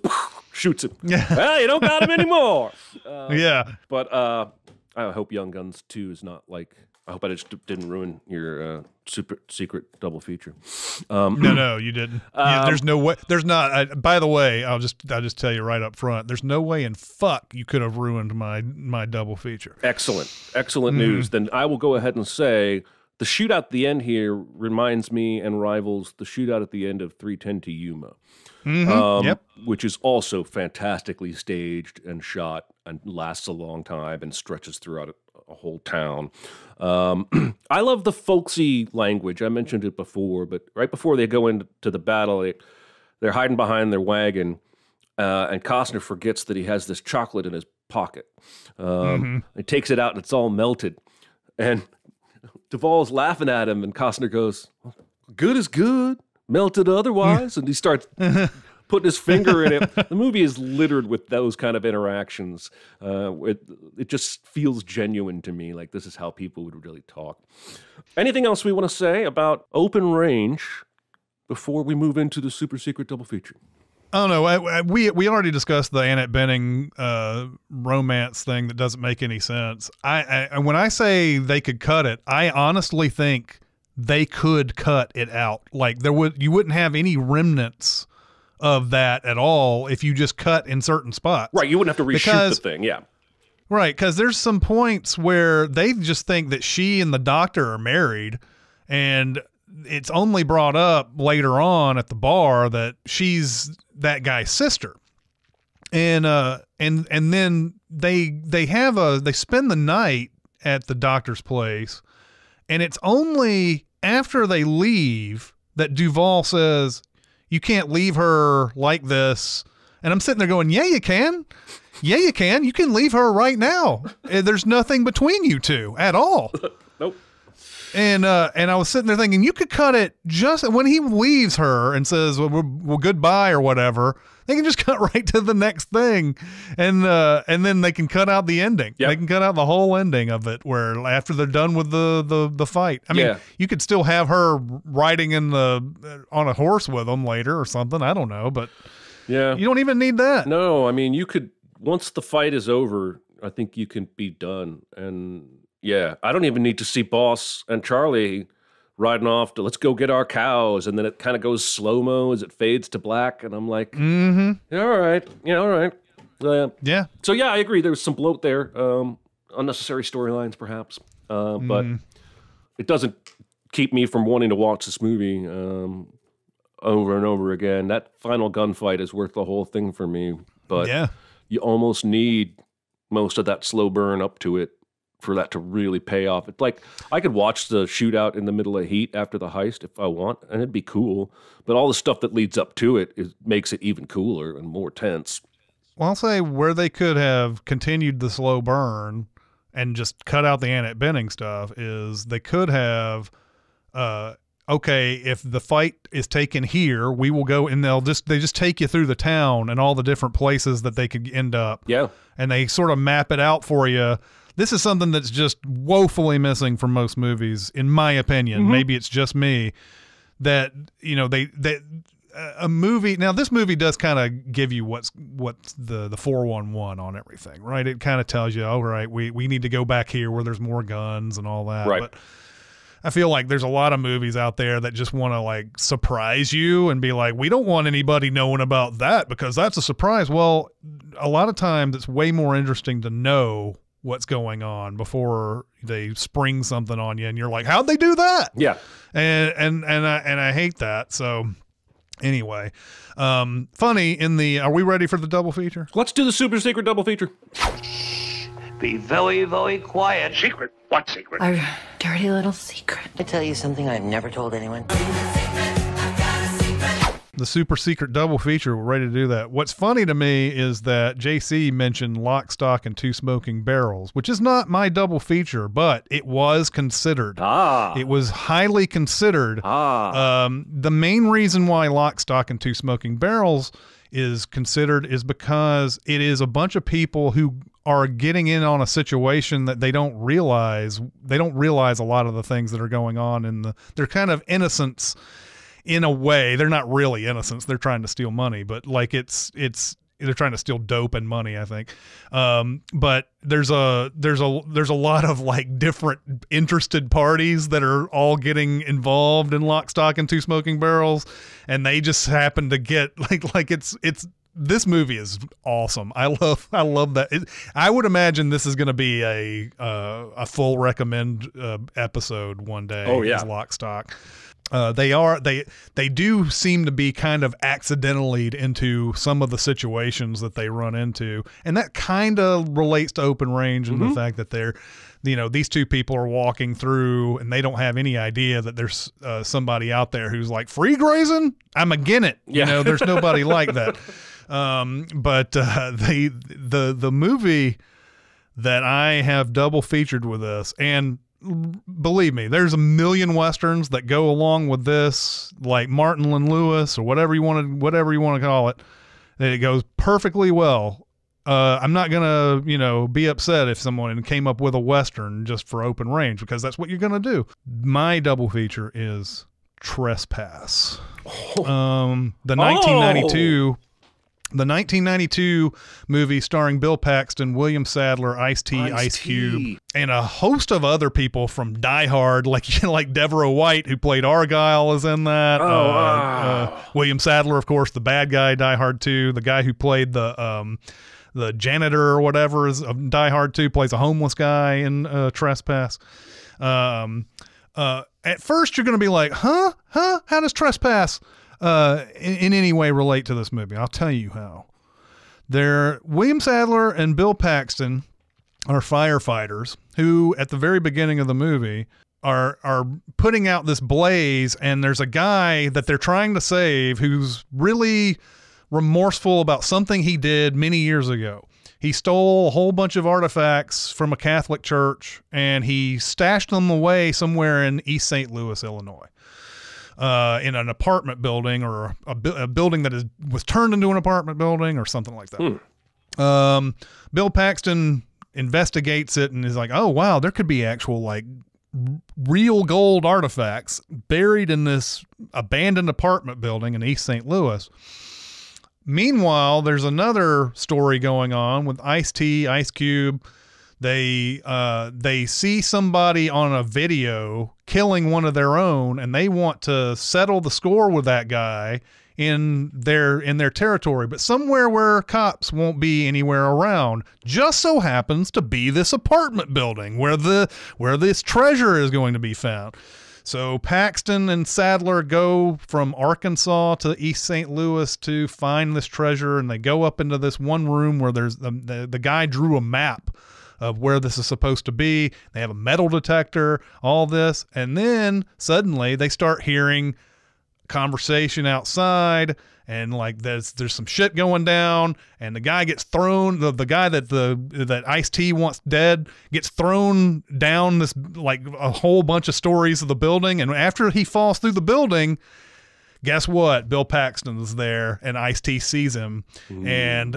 shoots him. Well, you don't got him anymore. But I hope Young Guns 2 is not like, I hope I just didn't ruin your super secret double feature. No, you didn't. There's no way. There's not. By the way, I'll just tell you right up front. There's no way in fuck you could have ruined my double feature. Excellent news. Then I will go ahead and say the shootout at the end here reminds me and rivals the shootout at the end of 3:10 to Yuma. Which is also fantastically staged and shot and lasts a long time and stretches throughout a whole town. I love the folksy language. I mentioned it before, but right before they go into the battle, they're hiding behind their wagon, and Costner forgets that he has this chocolate in his pocket. He takes it out and it's all melted. And Duvall's laughing at him, and Costner goes, good is good, melted otherwise. And he starts putting his finger in it. The movie is littered with those kind of interactions. It just feels genuine to me, like this is how people would really talk. Anything else we want to say about Open Range before we move into the super secret double feature? I don't know. We already discussed the Annette Bening romance thing that doesn't make any sense. When I say they could cut it, I honestly think they could cut it out. Like you wouldn't have any remnants of that at all if you just cut in certain spots. Right, you wouldn't have to reshoot the thing, yeah. Right, because there's some points where they just think that she and the doctor are married, and it's only brought up later on at the bar that she's that guy's sister. And then they spend the night at the doctor's place, and it's only after they leave that Duvall says, you can't leave her like this. And I'm sitting there going, yeah, you can. Yeah, you can. You can leave her right now. There's nothing between you two at all. Nope. And I was sitting there thinking, you could cut it just when he leaves her and says, well, goodbye or whatever. They can just cut right to the next thing, and then they can cut out the ending. Yep. They can cut out the whole ending of it, where after they're done with the fight. I mean, you could still have her riding on a horse with them later or something. I don't know, but you don't even need that. No, I mean, you could, once the fight is over, I think you can be done. And I don't even need to see Boss and Charlie riding off to let's go get our cows, and then it kind of goes slow-mo as it fades to black, and I'm like, all right. Yeah. So I agree. There was some bloat there, unnecessary storylines perhaps, but it doesn't keep me from wanting to watch this movie over and over again. That final gunfight is worth the whole thing for me, but you almost need most of that slow burn up to it for that to really pay off. It's like, I could watch the shootout in the middle of Heat after the heist if I want, and it'd be cool. But all the stuff that leads up to it makes it even cooler and more tense. Well, I'll say where they could have continued the slow burn and just cut out the Annette Bening stuff is they could have, okay, if the fight is taken here, we will go, and they just take you through the town and all the different places that they could end up. Yeah. And they sort of map it out for you. This is something that's just woefully missing from most movies, in my opinion. Maybe it's just me that, a movie. Now, this movie does kind of give you what's the 411 on everything, right? It kind of tells you, all right, we need to go back here where there's more guns and all that. Right. But I feel like there's a lot of movies out there that just want to like surprise you and be like, we don't want anybody knowing about that because that's a surprise. Well, a lot of times it's way more interesting to know what's going on before they spring something on you and you're like, how'd they do that? Yeah. And I hate that. So anyway, funny are we ready for the double feature? Let's do the super secret double feature. Be very, very quiet. Secret? What secret? Our dirty little secret. I tell you something I've never told anyone. The super secret double feature. We're ready to do that. What's funny to me is that JC mentioned Lock, Stock, and Two Smoking Barrels, which is not my double feature, but it was considered. It was highly considered. The main reason why Lock, Stock, and Two Smoking Barrels is considered is because it is a bunch of people who are getting in on a situation that they don't realize. They don't realize a lot of the things that are going on they're kind of innocents. In a way, they're not really innocents. They're trying to steal money, but like they're trying to steal dope and money, I think. But there's a lot of like different interested parties that are all getting involved in Lock, Stock, and Two Smoking Barrels, and they just happen to get like it's. This movie is awesome. I love that. I would imagine this is going to be a full recommend episode one day. Oh yeah, Lock, Stock. They do seem to be kind of accidentally into some of the situations that they run into, and that kind of relates to Open Range and the fact that these two people are walking through and they don't have any idea that there's somebody out there who's like, free grazing? I'm again it. Yeah. There's nobody like that. But the movie that I have double featured with this, and believe me, there's a million westerns that go along with this, like Martin and Lewis or whatever you want to call it. It goes perfectly well. I'm not gonna, be upset if someone came up with a western just for Open Range, because that's what you're gonna do. My double feature is Trespass. The 1992 movie starring Bill Paxton, William Sadler, Ice-T, Ice Cube, and a host of other people from Die Hard, like Deborah White, who played Argyle, is in that. William Sadler, of course, the bad guy, Die Hard 2. The guy who played the janitor or whatever is of Die Hard 2, plays a homeless guy in Trespass. At first, you're going to be like, huh? How does Trespass in any way relate to this movie? I'll tell you how. William Sadler and Bill Paxton are firefighters who, at the very beginning of the movie, are putting out this blaze, and there's a guy that they're trying to save who's really remorseful about something he did many years ago. he stole a whole bunch of artifacts from a Catholic church, and he stashed them away somewhere in East St. Louis, Illinois, in an apartment building, or a building that was turned into an apartment building or something like that. Bill Paxton investigates it and is like, oh, wow, there could be actual, like, real gold artifacts buried in this abandoned apartment building in East St. Louis. Meanwhile, there's another story going on with Ice-T, Ice Cube. They see somebody on a video killing one of their own, and they want to settle the score with that guy in their territory, but somewhere where cops won't be anywhere around. Just so happens to be this apartment building where this treasure is going to be found. So Paxton and Sadler go from Arkansas to East St. Louis to find this treasure, and they go up into this one room where there's the guy drew a map of where this is supposed to be. They have a metal detector, all this, and then suddenly they start hearing conversation outside, and like there's some shit going down, and the guy gets thrown, the guy that Ice-T wants dead gets thrown down this, like, a whole bunch of stories of the building, and after he falls through the building, guess what? Bill Paxton is there, and Ice-T sees him. And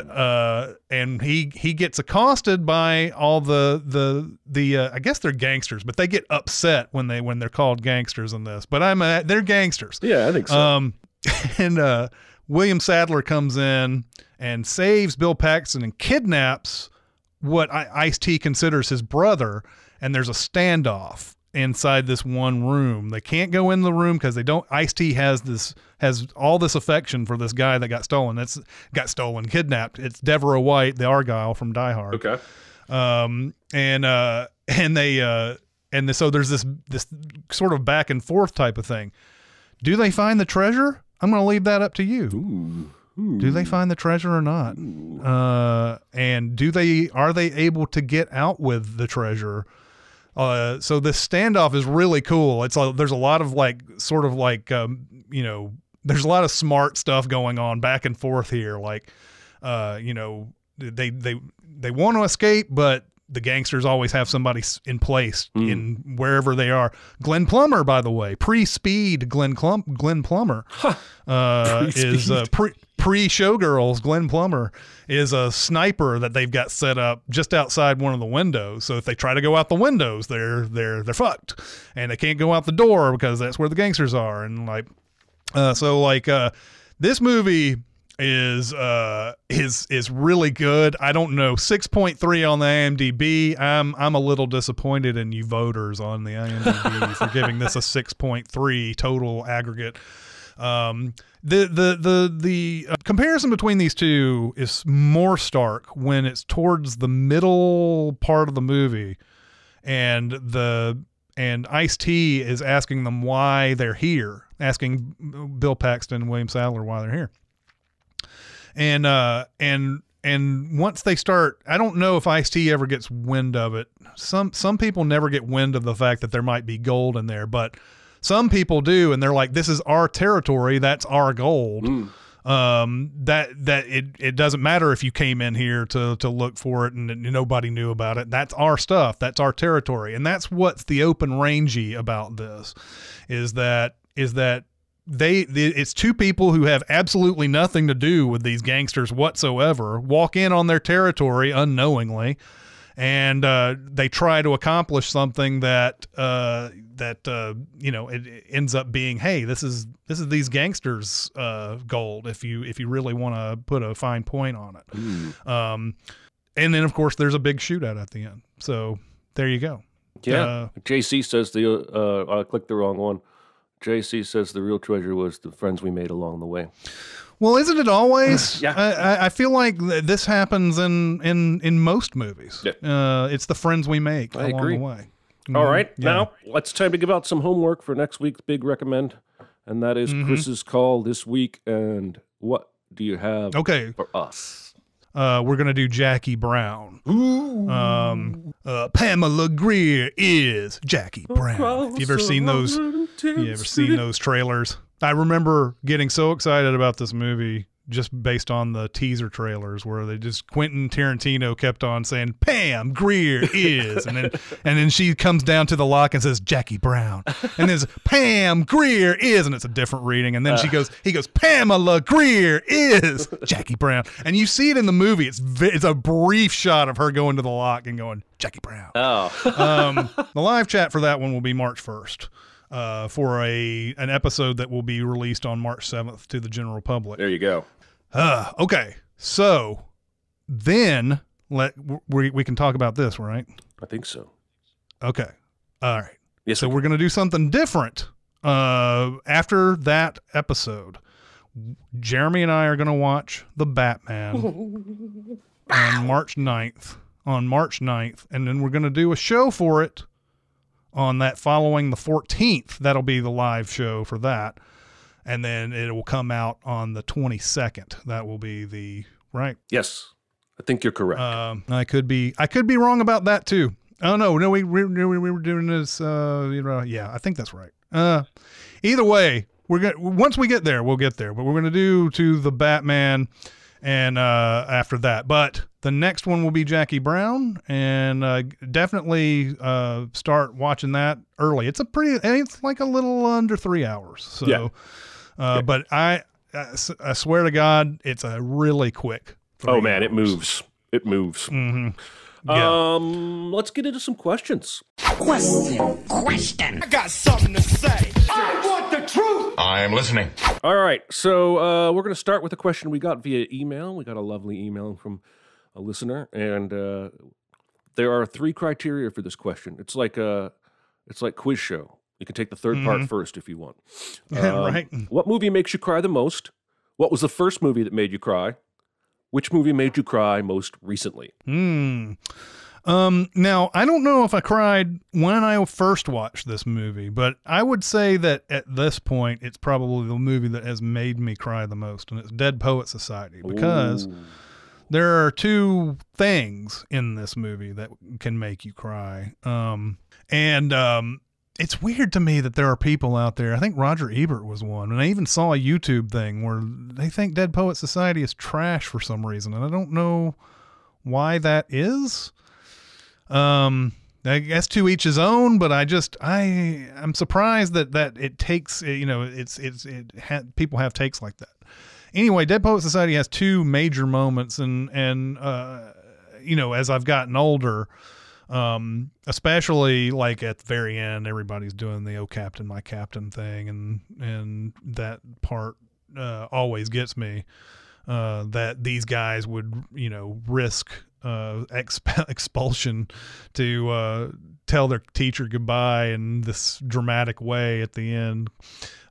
he gets accosted by all the I guess they're gangsters, but they get upset when they're called gangsters in this. But they're gangsters. Yeah, I think so. And William Sadler comes in and saves Bill Paxton and kidnaps what Ice-T considers his brother, and there's a standoff inside this one room. They can't go in the room because they don't. Ice-T has all this affection for this guy that got kidnapped. It's Devereaux White, the Argyle from Die Hard. Okay. So there's this sort of back and forth type of thing. Do they find the treasure? I'm going to leave that up to you. Do they find the treasure or not? And are they able to get out with the treasure? So this standoff is really cool. It's like, there's a lot of there's a lot of smart stuff going on back and forth here. Like, they want to escape, but the gangsters always have somebody in place in wherever they are. Glenn Plummer, by the way, pre-Speed Glenn Plummer, is pre-Showgirls. Glenn Plummer is a sniper that they've got set up just outside one of the windows. So if they try to go out the windows, they're fucked, and they can't go out the door because that's where the gangsters are. And this movie is really good. I don't know, 6.3 on the IMDb. I'm a little disappointed in you voters on the IMDb for giving this a 6.3 total aggregate. The comparison between these two is more stark when it's towards the middle part of the movie, and Ice-T is asking them why they're here, asking Bill Paxton and William Sadler why they're here. And once they start, I don't know if Ice-T ever gets wind of it. Some people never get wind of the fact that there might be gold in there, but some people do, and they're like, this is our territory, that's our gold. It doesn't matter if you came in here to look for it and nobody knew about it. That's our stuff, that's our territory. And that's what's the open rangey about this, is that it's two people who have absolutely nothing to do with these gangsters whatsoever, walk in on their territory unknowingly, and they try to accomplish something that it ends up being, hey, this is these gangsters' gold, if you really want to put a fine point on it. And then of course there's a big shootout at the end. So there you go. Yeah. JC says I clicked the wrong one. JC says the real treasure was the friends we made along the way. Well, isn't it always? Yeah. I feel like this happens in most movies. Yeah. It's the friends we make along the way. All right. Yeah. Now, it's time to give out some homework for next week's Big Recommend. And that is Chris's call this week. And what do you have for us? We're going to do Jackie Brown. Pamela Greer is Jackie Brown. Have you ever seen those? You ever seen those trailers? I remember getting so excited about this movie just based on the teaser trailers where Quentin Tarantino kept on saying Pam Grier is, and then she comes down to the lock and says Jackie Brown, and there's Pam Grier is, and it's a different reading, and then he goes Pamela Grier is Jackie Brown, and you see it in the movie. It's a brief shot of her going to the lock and going Jackie Brown. The live chat for that one will be March 1st. For an episode that will be released on March 7th to the general public. There you go. Okay, so then we can talk about this, right? I think so. Okay, all right. Yes. So we're going to do something different after that episode. Jeremy and I are going to watch The Batman on March 9th. And then we're going to do a show for it on that following the 14th. That'll be the live show for that. And then it will come out on the 22nd. That will be right. Yes. I think you're correct. I could be wrong about that too. Oh no, we were doing this. Yeah, I think that's right. Either way, once we get there, we'll get there, but we're going to do to the Batman and after that, but the next one will be Jackie Brown, and definitely start watching that early. It's like a little under 3 hours. So, yeah. Okay. But I swear to God, it's a really quick 3 hours. Man, it moves. It moves. Mm-hmm. Yeah. Let's get into some questions. Question. I got something to say. I want the truth. I am listening. All right. So we're going to start with a question we got via email. We got a lovely email from a listener, and there are 3 criteria for this question. It's like quiz show. You can take the third part first if you want. Right. What movie makes you cry the most? What was the first movie that made you cry? Which movie made you cry most recently? Now, I don't know if I cried when I first watched this movie, but I would say that at this point, it's probably the movie that has made me cry the most, and it's Dead Poets Society, because there are 2 things in this movie that can make you cry. It's weird to me that there are people out there. I think Roger Ebert was one, and I even saw a YouTube thing where they think Dead Poets Society is trash for some reason, and I don't know why that is. I guess to each his own, but I'm surprised that it takes, people have takes like that. Anyway, Dead Poets Society has 2 major moments, and as I've gotten older, especially like at the very end, everybody's doing the "Oh Captain, my Captain" thing, and that part always gets me. That these guys would risk expulsion to tell their teacher goodbye in this dramatic way at the end.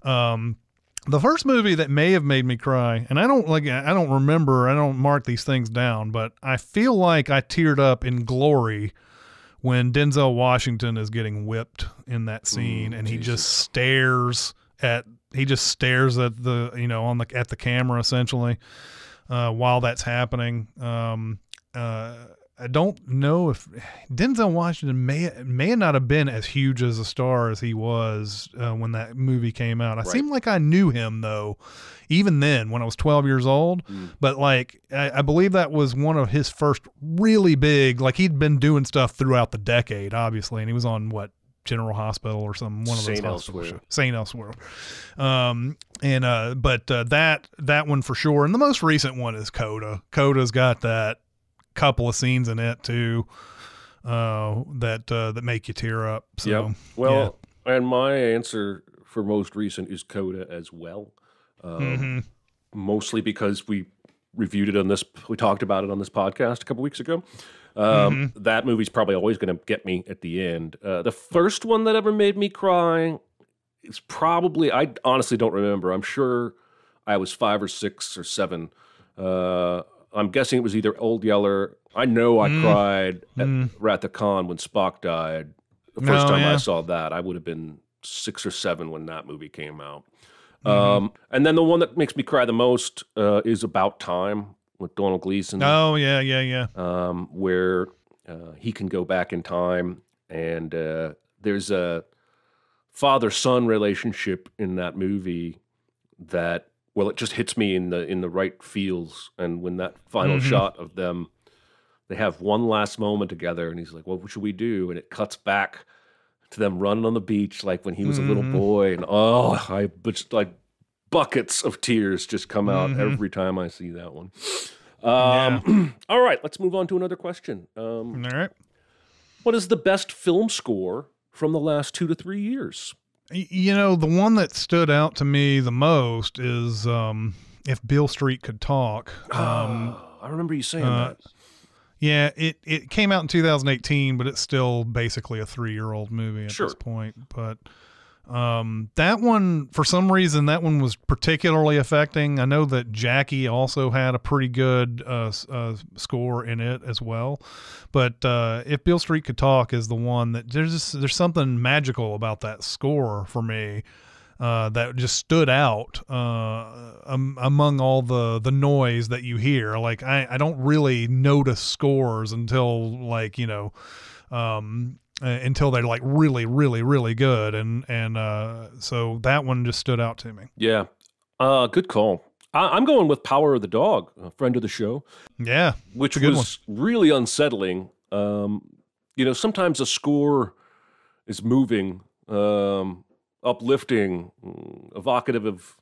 The first movie that may have made me cry, and I don't remember, I don't mark these things down, but I feel like I teared up in Glory when Denzel Washington is getting whipped in that scene, and he just stares at the at the camera essentially while that's happening. I don't know if Denzel Washington may not have been as huge as a star as he was when that movie came out. I seem like I knew him though, even then when I was 12 years old. But like I believe that was one of his first really big. Like he'd been doing stuff throughout the decade, obviously, and he was on General Hospital or something. One of those hospital shows. St. Elsewhere. But that one for sure. And the most recent one is Coda. Coda's got that couple of scenes in it too that make you tear up. So and my answer for most recent is Coda as well. Mostly because we reviewed it we talked about it on this podcast a couple weeks ago. That movie's probably always going to get me at the end. The first one that ever made me cry is probably, I honestly don't remember. I'm sure I was 5 or 6 or 7. I'm guessing it was either Old Yeller. I know I cried at Wrath of Khan when Spock died. The first time I saw that, I would have been 6 or 7 when that movie came out. And then the one that makes me cry the most is About Time with Donald Gleason. Oh, yeah. Where he can go back in time, and there's a father-son relationship in that movie that well, it just hits me in the right feels. And when that final shot of them, they have one last moment together, and he's like, "What should we do?" And it cuts back to them running on the beach, like when he was a little boy. And just like buckets of tears just come out every time I see that one. All right, let's move on to another question. All right. What is the best film score from the last 2 to 3 years? You know, the one that stood out to me the most is If Beale Street Could Talk. I remember you saying that. Yeah, it came out in 2018, but it's still basically a 3-year-old movie at this point. But that one, for some reason, that one was particularly affecting. I know that Jackie also had a pretty good score in it as well. But If Beale Street Could Talk is the one that there's something magical about that score for me. That just stood out among all the noise that you hear. Like I don't really notice scores until until they're like really, really, really good, and so that one just stood out to me. Yeah, good call. I'm going with Power of the Dog, a friend of the show. Yeah, which was really unsettling. Sometimes a score is moving. Uplifting, evocative of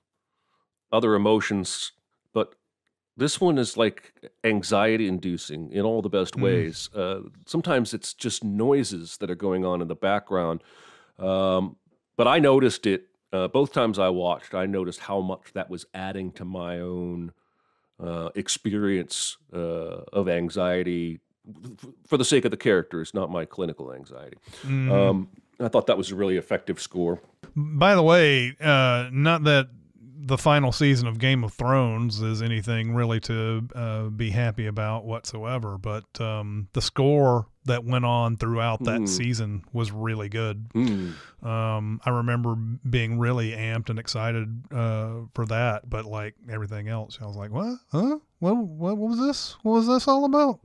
other emotions, but this one is like anxiety-inducing in all the best ways. Sometimes it's just noises that are going on in the background, but I noticed it both times I watched. I noticed how much that was adding to my own experience of anxiety for the sake of the characters, not my clinical anxiety. I thought that was a really effective score. By the way, not that the final season of Game of Thrones is anything really to be happy about whatsoever, but the score that went on throughout that season was really good. I remember being really amped and excited for that, but like everything else, I was like, "What? Huh? What was this? What was this all about?"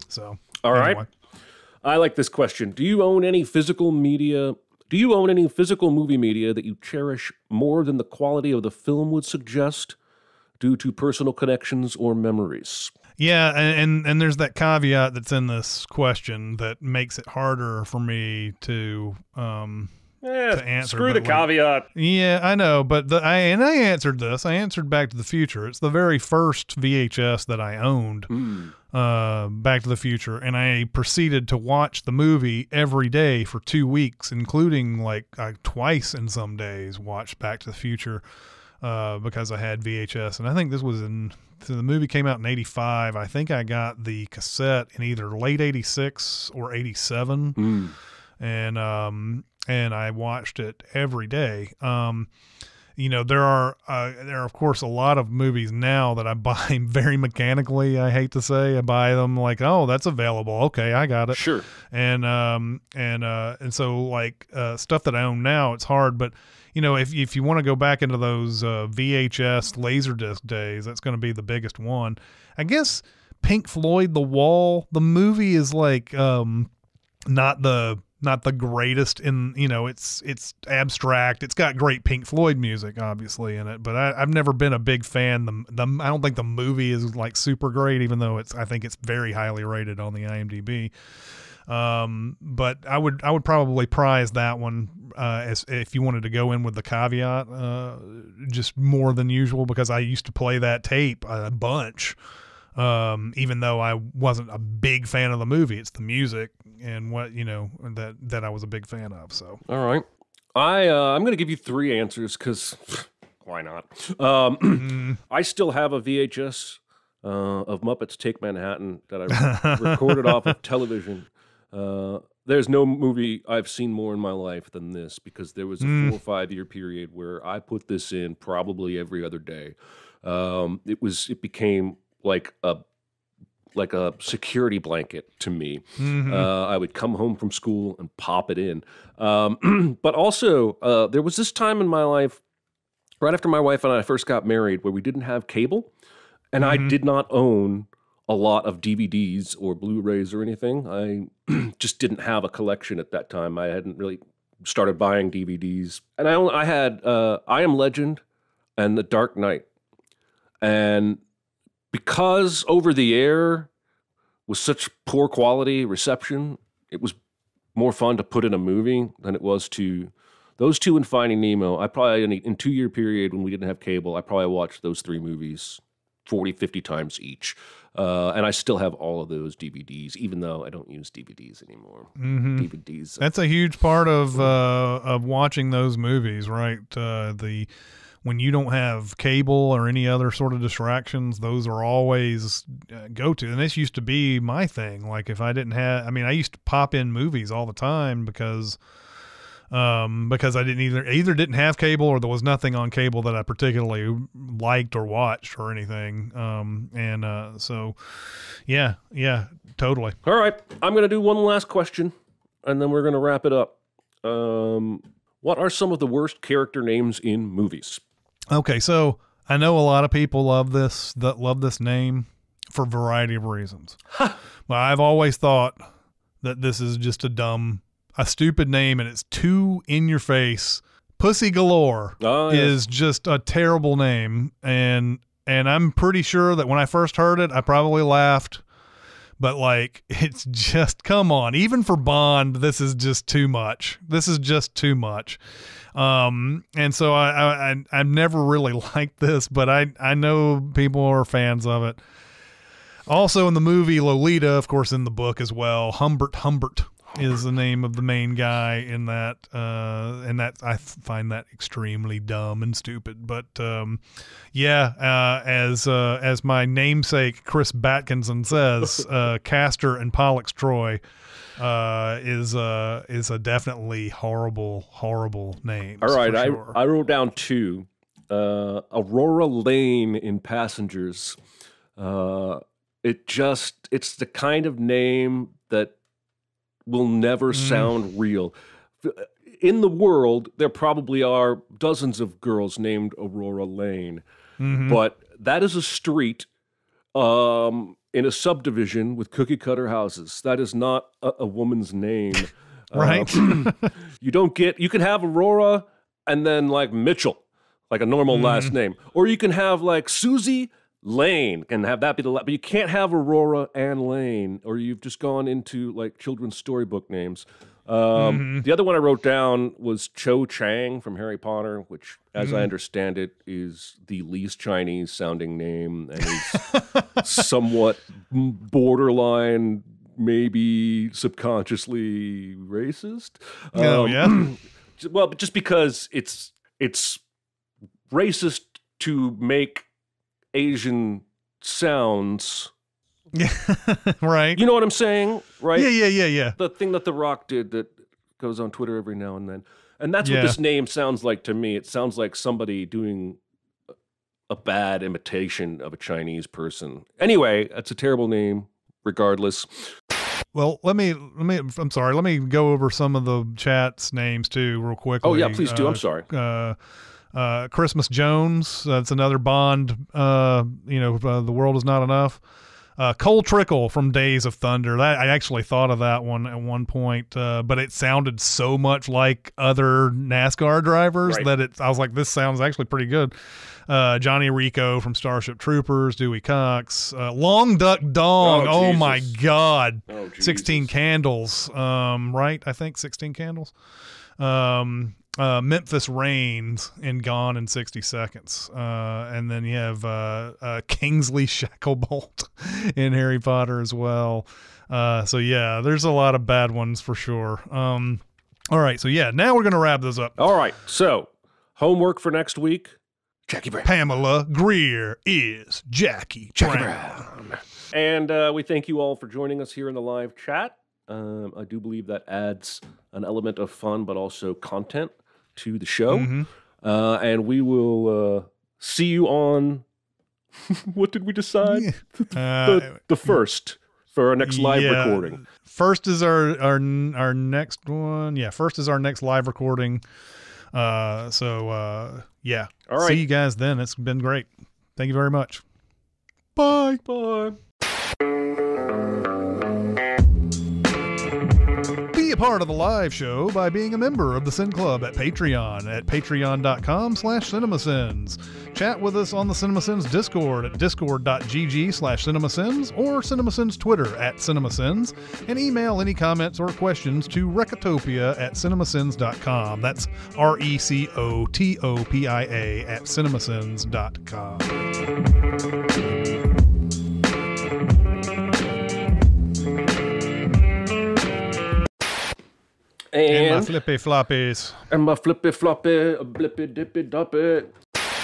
So, all right. I like this question. Do you own any physical movie media that you cherish more than the quality of the film would suggest due to personal connections or memories? Yeah, and there's that caveat that's in this question that makes it harder for me to answer. Screw the caveat. Yeah, I know, but I answered this. I answered Back to the Future. It's the very first VHS that I owned. Back to the Future, and I proceeded to watch the movie every day for 2 weeks, including like twice in some days watched Back to the Future because I had VHS. And I think this was so the movie came out in 85. I think I got the cassette in either late 86 or 87. And I watched it every day. There are of course a lot of movies now that I buy very mechanically. I hate to say, I buy them like, oh, that's available. Okay, I got it. Sure. And so like stuff that I own now, it's hard. But if you want to go back into those VHS Laserdisc days, that's going to be the biggest one. I guess Pink Floyd, The Wall. The movie is like not the greatest in, it's abstract. It's got great Pink Floyd music, obviously, in it, but I've never been a big fan. I don't think the movie is like super great, even though I think it's very highly rated on the IMDb. But I would probably prize that one as if you wanted to go in with the caveat, just more than usual, because I used to play that tape a bunch. Even though I wasn't a big fan of the movie, it's the music and what, that I was a big fan of. So, all right. I'm going to give you 3 answers because why not? I still have a VHS of Muppets Take Manhattan that I recorded off of television. There's no movie I've seen more in my life than this, because there was a 4 or 5 year period where I put this in probably every other day. It became like a security blanket to me. I would come home from school and pop it in. But also, there was this time in my life, right after my wife and I first got married, where we didn't have cable, and I did not own a lot of DVDs or Blu-rays or anything. I just didn't have a collection at that time. I hadn't really started buying DVDs. And I had I Am Legend, and The Dark Knight. And because Over the Air was such poor quality reception, it was more fun to put in a movie than it was to... Those two and Finding Nemo, I probably, in 2-year period when we didn't have cable, I probably watched those 3 movies 40, 50 times each. And I still have all of those DVDs, even though I don't use DVDs anymore. DVDs. That's a huge part of watching those movies, right? When you don't have cable or any other sort of distractions, those are always go-to. And this used to be my thing. Like if I didn't have, I mean, I used to pop in movies all the time because I didn't either didn't have cable or there was nothing on cable that I particularly liked or watched or anything. So yeah, totally. All right. I'm going to do one last question and then we're going to wrap it up. What are some of the worst character names in movies? Okay. So I know a lot of people love this name for a variety of reasons. But I've always thought that this is just a stupid name, and it's too in your face. Pussy Galore is just a terrible name, and I'm pretty sure that when I first heard it, I probably laughed. But like, it's just, come on, even for Bond, this is just too much. This is just too much. And so I've never really liked this, but I know people are fans of it. Also in the movie Lolita, of course, in the book as well, Humbert is the name of the main guy in that, and that I find that extremely dumb and stupid. But as my namesake Chris Batkinson says, Castor and Pollux Troy is a definitely horrible name. All right, sure. I wrote down 2. Aurora Lane in Passengers. It's the kind of name that will never sound real. In the world, there probably are dozens of girls named Aurora Lane, but that is a street in a subdivision with cookie-cutter houses. That is not a woman's name. Right. You can have Aurora and then like Mitchell, like a normal last name. Or you can have like Susie Lane, can have that be the last, but you can't have Aurora and Lane, or you've just gone into like children's storybook names. The other one I wrote down was Cho Chang from Harry Potter, which, as I understand it, is the least Chinese sounding name and is somewhat borderline, maybe subconsciously racist. Well, but just because it's racist to make Asian sounds. Yeah, right. You know what I'm saying, right? Yeah. The thing that The Rock did that goes on Twitter every now and then. And that's what this name sounds like to me. It sounds like somebody doing a bad imitation of a Chinese person. Anyway, that's a terrible name, regardless. Well, let me go over some of the chat's names too, real quickly. Oh yeah, please do. I'm sorry. Christmas Jones, that's another Bond, The World Is Not Enough. Cole Trickle from Days of Thunder. I actually thought of that one at one point, but it sounded so much like other NASCAR drivers that I was like, this sounds actually pretty good. Johnny Rico from Starship Troopers, Dewey Cox, Long Duck Dong. Oh my God. 16 Candles. Right. I think 16 Candles. Memphis Reigns in Gone in 60 Seconds. And then you have Kingsley Shacklebolt in Harry Potter as well. So yeah, there's a lot of bad ones for sure. All right, so yeah, now we're going to wrap this up. All right, so homework for next week. Jackie Brown. Pamela Greer is Jackie Brown. And we thank you all for joining us here in the live chat. I do believe that adds an element of fun, but also content to the show. And we will see you on, what did we decide? The first for our next live recording. First is our next one. Yeah, first is our next live recording. Yeah. All right. See you guys then. It's been great. Thank you very much. Bye. Bye. Be a part of the live show by being a member of the Sin Club at Patreon at patreon.com/cinemasins. Chat with us on the Cinemasins Discord at discord.gg/cinemasins or Cinemasins Twitter at Cinemasins, and email any comments or questions to Recotopia at cinemasins.com. That's RECOTOPIA at cinemasins.com. And my flippy floppies. And my flippy floppy, blippy dippy doppy.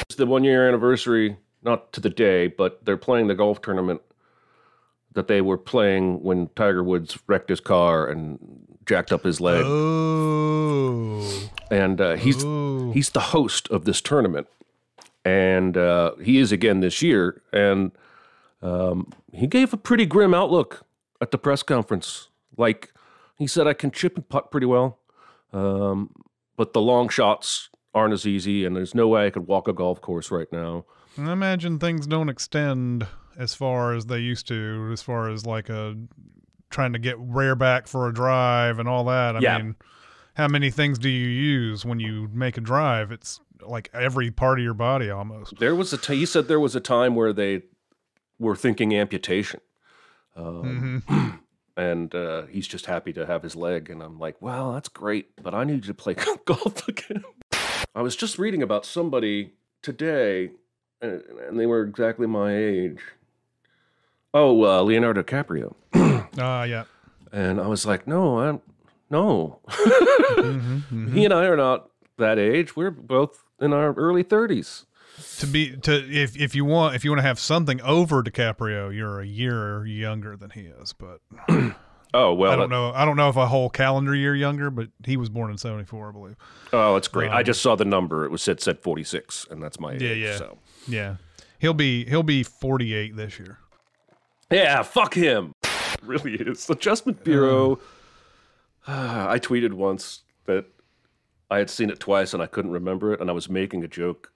It's the 1 year anniversary, not to the day, but they're playing the golf tournament that they were playing when Tiger Woods wrecked his car and jacked up his leg. Oh. And he's the host of this tournament. And he is again this year. And he gave a pretty grim outlook at the press conference. Like, he said, I can chip and putt pretty well, but the long shots aren't as easy, and there's no way I could walk a golf course right now. I imagine things don't extend as far as they used to, as far as like trying to get rear back for a drive and all that. I mean, how many things do you use when you make a drive? It's like every part of your body almost. There was he said there was a time where they were thinking amputation. And he's just happy to have his leg. And I'm like, well, that's great, but I need you to play golf again. I was just reading about somebody today, and they were exactly my age. Oh, Leonardo DiCaprio. Yeah. And I was like, no. He and I are not that age. We're both in our early 30s. If you want to have something over DiCaprio, you're a year younger than he is. But oh well, I don't know if a whole calendar year younger, but he was born in '74, I believe. Oh, that's great. I just saw the number. It said 46, and that's my age. Yeah. So. Yeah. He'll be 48 this year. Yeah, fuck him. It really is. Adjustment Bureau. I tweeted once that I had seen it twice and I couldn't remember it, and I was making a joke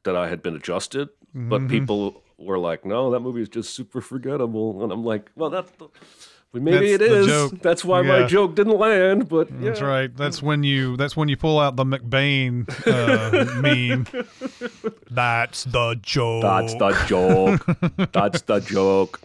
that I had been adjusted, but people were like, no, that movie is just super forgettable. And I'm like, well, maybe it is. Joke. That's why my joke didn't land, but yeah. That's right. That's when you pull out the McBain meme. That's the joke. That's the joke. That's the joke.